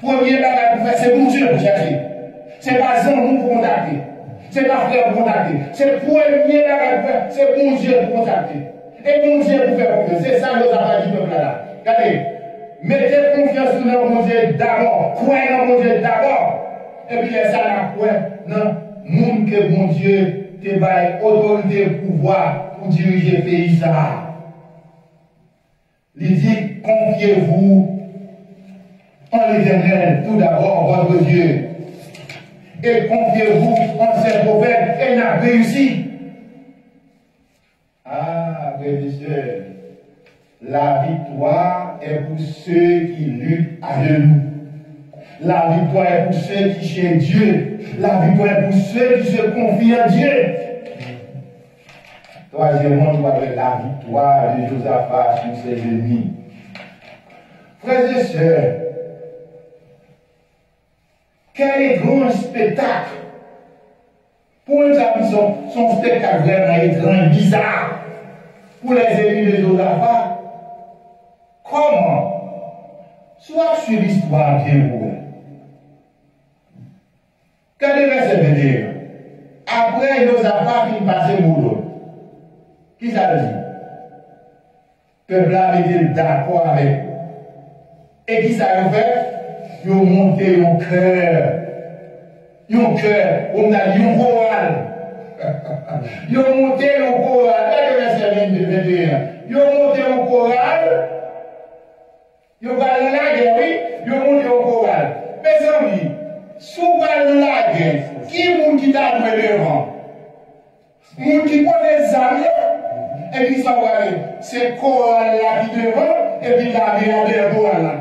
premier bagage pour faire, c'est bon Dieu pour chercher. C'est pas Jean pour contacter. C'est pas frère pour contacter. C'est le premier bagage pour faire, c'est bon Dieu pour contacter. Et bon Dieu pour faire confiance. C'est ça que nous avons dit peuple là. Regardez. Mettez confiance dans mon Dieu d'abord. Croyez dans mon Dieu d'abord. Et puis laissez la croix dans le monde que mon Dieu te donne autorité et pouvoir pour diriger le pays. Il dit, confiez-vous en l'Éternel, tout d'abord, votre Dieu. Et confiez-vous en ses prophètes, et n'a réussi. Ah, frères et sœurs, la victoire est pour ceux qui luttent à genoux. La victoire est pour ceux qui cherchent Dieu. La victoire est pour ceux qui se confient en Dieu. Troisièmement, nous avons la victoire de Josaphat sur ses ennemis. Frères et sœurs, quel grand spectacle! Pour nous, son spectacle vraiment étrange, bizarre. Pour les ennemis de Josaphat, comment? Soit sur l'histoire bien ouverte. Quand il verset 21, après Josaphat, il passait Moudon. Qui ça dit? Le peuple a été d'accord avec eux. Et qui ça a fait? Ils ont monté un cœur. Un cœur. On a dit un choral. Ils ont monté un choral. Regardez le verset 21. Ils ont monté un choral. Ils ont parlé de la guerre, oui. Ils ont monté un choral. Mes amis, si vous parlez de la guerre, qui est qui t'a trouvé devant? Moun qui connaît les amis. Et puis ça va aller. C'est choral là qui devant. Et puis la vie derrière là.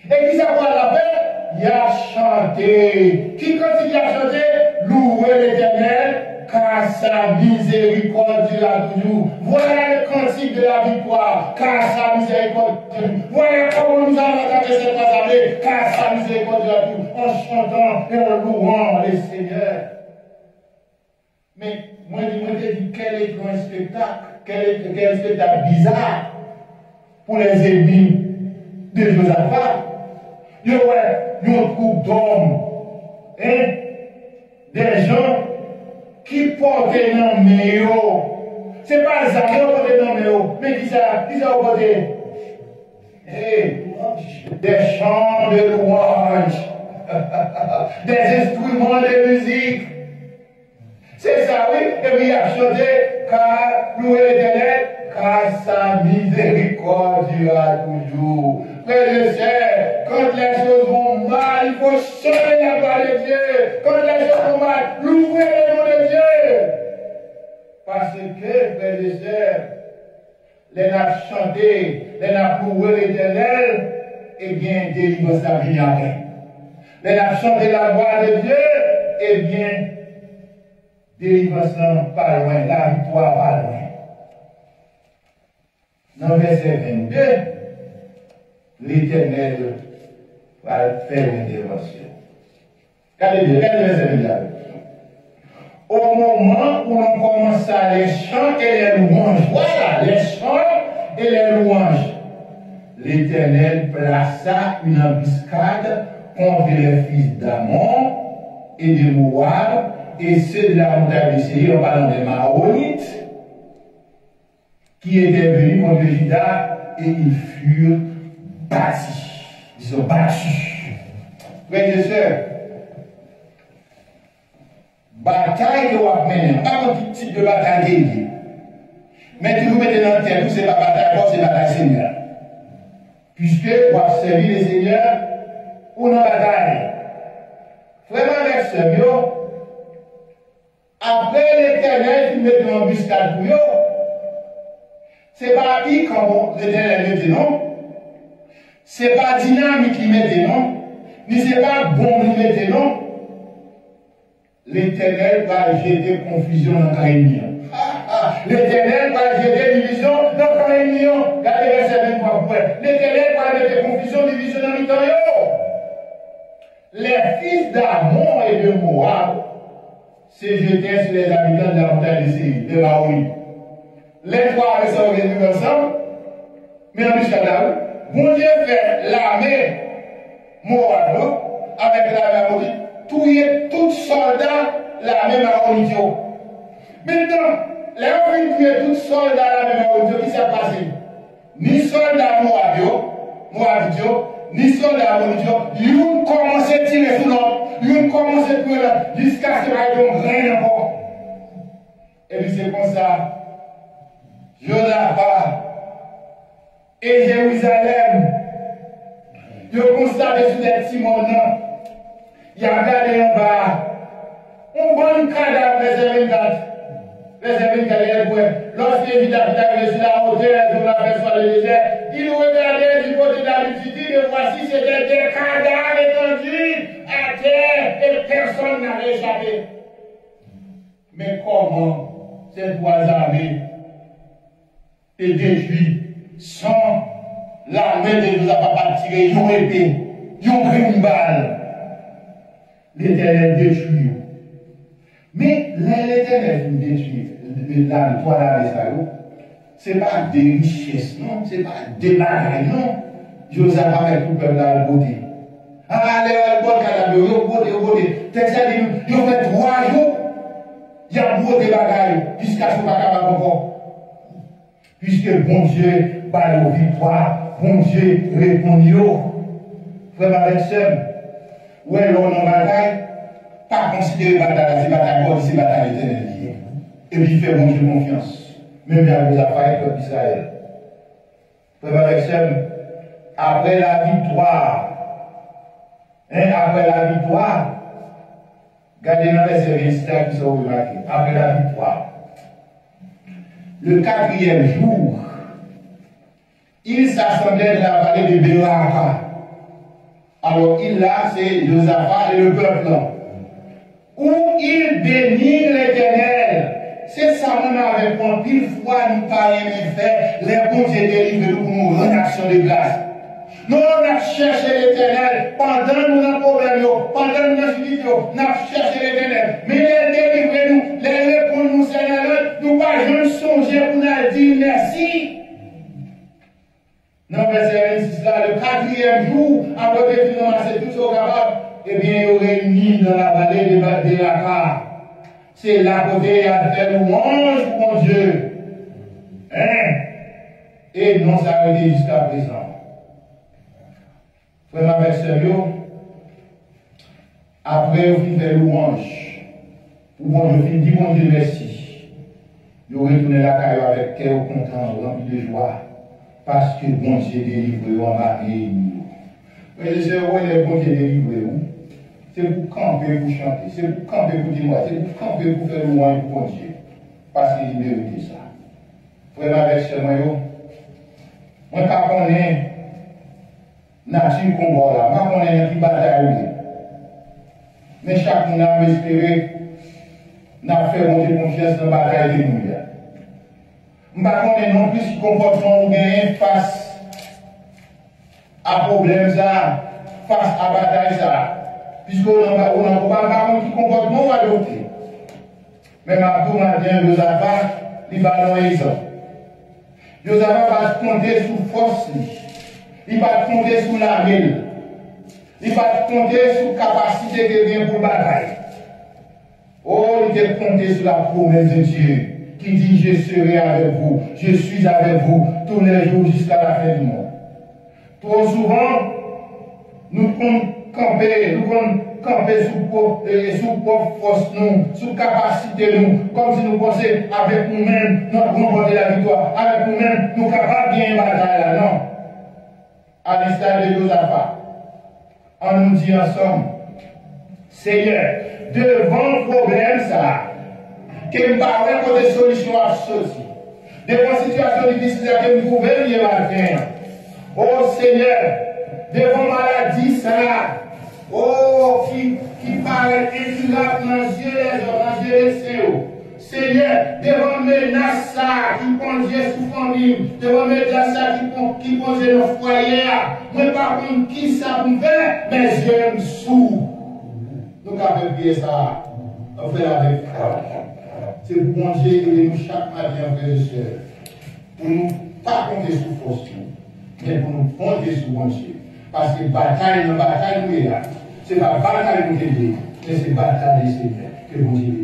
Et puis ça va la paix. Il a chanté. Qui continue à chanter? Louez l'Éternel, car sa miséricorde dura toujours. Voilà le cantique de la victoire, car sa miséricorde dura toujours. Voilà comment nous allons attaquer cette assemblée, car sa miséricorde dura toujours. En chantant et en louant le Seigneur. Mais moi, je me dis, quel est un spectacle, quel spectacle bizarre pour les ennemis de Josaphat. Il y a une groupe d'hommes, hein, des gens qui portaient dans le maillot. Ce n'est pas ça qui portent dans le maillot, mais qui ça porté? Des chants de louange, des instruments de musique. C'est ça, oui. Et puis il a chanté, car louez l'Éternel, car sa miséricorde durera toujours. Frères et sœurs, quand les choses vont mal, il faut chanter la gloire de Dieu. Quand les choses vont mal, louez le nom de Dieu. Parce que, frères et sœurs, les n'a chanté, les n'a loué l'Éternel, eh bien, délivrance la vie après. Les n'a chanté la gloire de Dieu, eh bien, délivrance pas loin, la victoire pas loin. Dans verset 22, l'Éternel va faire une intervention. Regardez bien, regardez le verset 22. Au moment où l'on commença les chants et les louanges, voilà, les chants et les louanges, l'Éternel plaça une embuscade contre les fils d'Ammon et de Moab, et ceux de la montagne de Séir, en parlant des Maonites, qui étaient venus contre Juda, et ils furent bâtis. Ils sont battus. Frères et sœurs, bataille que vous menez, pas un petit type de bataille dédiée. Mais si vous mettez dans le terre, ce n'est pas bataille force, c'est bataille Seigneur. Puisque vous avez servi les seigneurs ou dans la bataille. Vraiment avec ce mieux, après l'Éternel qui met dans l'embuscade pour eux, c'est pas qui comme l'Éternel met des noms, c'est pas dynamique qui met des noms, ni c'est pas bon qui met des noms. L'Éternel va jeter confusion dans le ennemi. L'Éternel va jeter division dans le ennemi. Regardez verset 23 pour vous. L'Éternel va jeter confusion, division dans le ennemi. Les fils d'Ammon et de Moab se jetaient sur les habitants de la montagne de Séir, de Maori. Les trois avaient sont réunis ensemble, mais en plus là, bon Dieu fait l'armée Moab avec l'armée Maori, tuer tous soldats l'armée Maori. Maintenant, les hommes tuer tous soldats l'armée Maori, qui s'est passé? Ni soldats Moabio, ni soldats Maori, ils ont commencé à tirer sur l'autre, ils ont commencé à tirer jusqu'à ce qu'ils n'ont rien encore. Et puis c'est comme ça. Josaphat et Jérusalem, ils ont constaté sur les petits monts, il y a regardé en bas, on prend un cadavre, les 24, lorsque Judas est arrivé sur la hauteur, on l'a fait sur le désert, il regardait du côté de la multitude, et voici c'était des cadavres étendus à terre, et personne n'avait échappé. Mais comment ces trois armées et détruit sans l'armée de Josaphat tiré, ils ont épée, ils ont pris une balle. L'Éternel détruit. Mais l'Éternel détruit la victoire de l'Israël. Ce n'est pas des richesses, non, ce n'est pas des bagailles, non. Josaphat avec tout le peuple dans le côté. Ah, les bonnes cadavres, ils ont beauté. Texte dit, ils ont fait 3 jours, il y a beaucoup de bagailles jusqu'à ce qu'on va capable encore. Puisque bon Dieu parle aux victoires, bon Dieu répond. Frère avec seul, où est l'on en bataille, pas considérer bataille, c'est bataille God, c'est bataille éternelle. Et puis fait bon Dieu confiance, même dans les affaires comme Israël. Frère avec seul, après la victoire, regardez dans les services qui sont remarqués, après la victoire. Le 4e jour, il s'assemblait de la vallée de Béraca. Alors, c'est Josaphat et le peuple, où il bénit l'Éternel. C'est ça, on avait pour pile fois, nous pas aimé faire, les bons Dieu délivrent nous pour nous rendre action de grâce. Nous, on a cherché l'Éternel pendant nous avons problème, pendant nous avons difficulté, nous avons cherché l'Éternel. Mais les délivrer nous, les répondre nous, Seigneur, nous pas jamais songer pour nous dire merci. Dans verset 26 là, le 4e jour, après que nous avons tout ce capable, eh bien, il y aurait une île dans la vallée de Béraca. C'est là côté il y a fait louange pour Dieu. Hein? Et non s'arrêter jusqu'à présent. Frère avec sérieux, après vous faites louange, pour bon Dieu, dit bon Dieu merci. Vous retournez la caille avec cœur content, rempli de joie, parce que bon Dieu délivre en bas et nous. Mais je sais où est bon Dieu délivre où? C'est pour camper, pour chanter, c'est pour camper, pour dire moi, c'est pour camper, pour faire louange pour bon Dieu, parce qu'il mérite ça. Frère avec sérieux, moi je connais nature combat là, moi je connais un petit bataille. Mais chaque monde a espéré, n'a fait monter confiance dans la bataille de nous. Je ne connais non plus ce comportement ou bien face à problème ça, face à bataille ça. Puisqu'on n'a pas de comportement à adopter. Mais ma tour matin, Josaphat, il va dans l'exemple. Josaphat va compter sous force, il va compter sous l'armée. Il va compter sur la capacité de bien pour bataille. Oh, il va compter sur la promesse de Dieu qui dit je serai avec vous, je suis avec vous tous les jours jusqu'à la fin du monde. Trop souvent, nous camper sous propre force, sous capacité, comme si nous pensions avec nous-mêmes, nous remporter la victoire, avec nous-mêmes, nous capables de gagner la bataille là, non. À l'instar de Josaphat, on nous dit ensemble, Seigneur, devant le problème, ça, que nous parlons de solutions à ceci, devant la situation difficile que nous pouvons vivre matin. Oh Seigneur, devant maladie, ça, oh, qui paraît incurable dans les yeux des hommes, dans les yeux des cieux. Seigneur, devant menace ça, qui conduit sous famille, devant menace ça, qui conduit le foyer, mais par contre, qui ça pour faire, mes yeux sourds. Nous avons prié ça, on fait avec foi. C'est pour manger et nous chaque matin, frères et sœurs, pour nous pas compter sur force, mais pour nous compter sur mon Dieu. Parce que bataille, nous est là. C'est la bataille nous aider, mais c'est la bataille des Seigneurs que vous Dieu.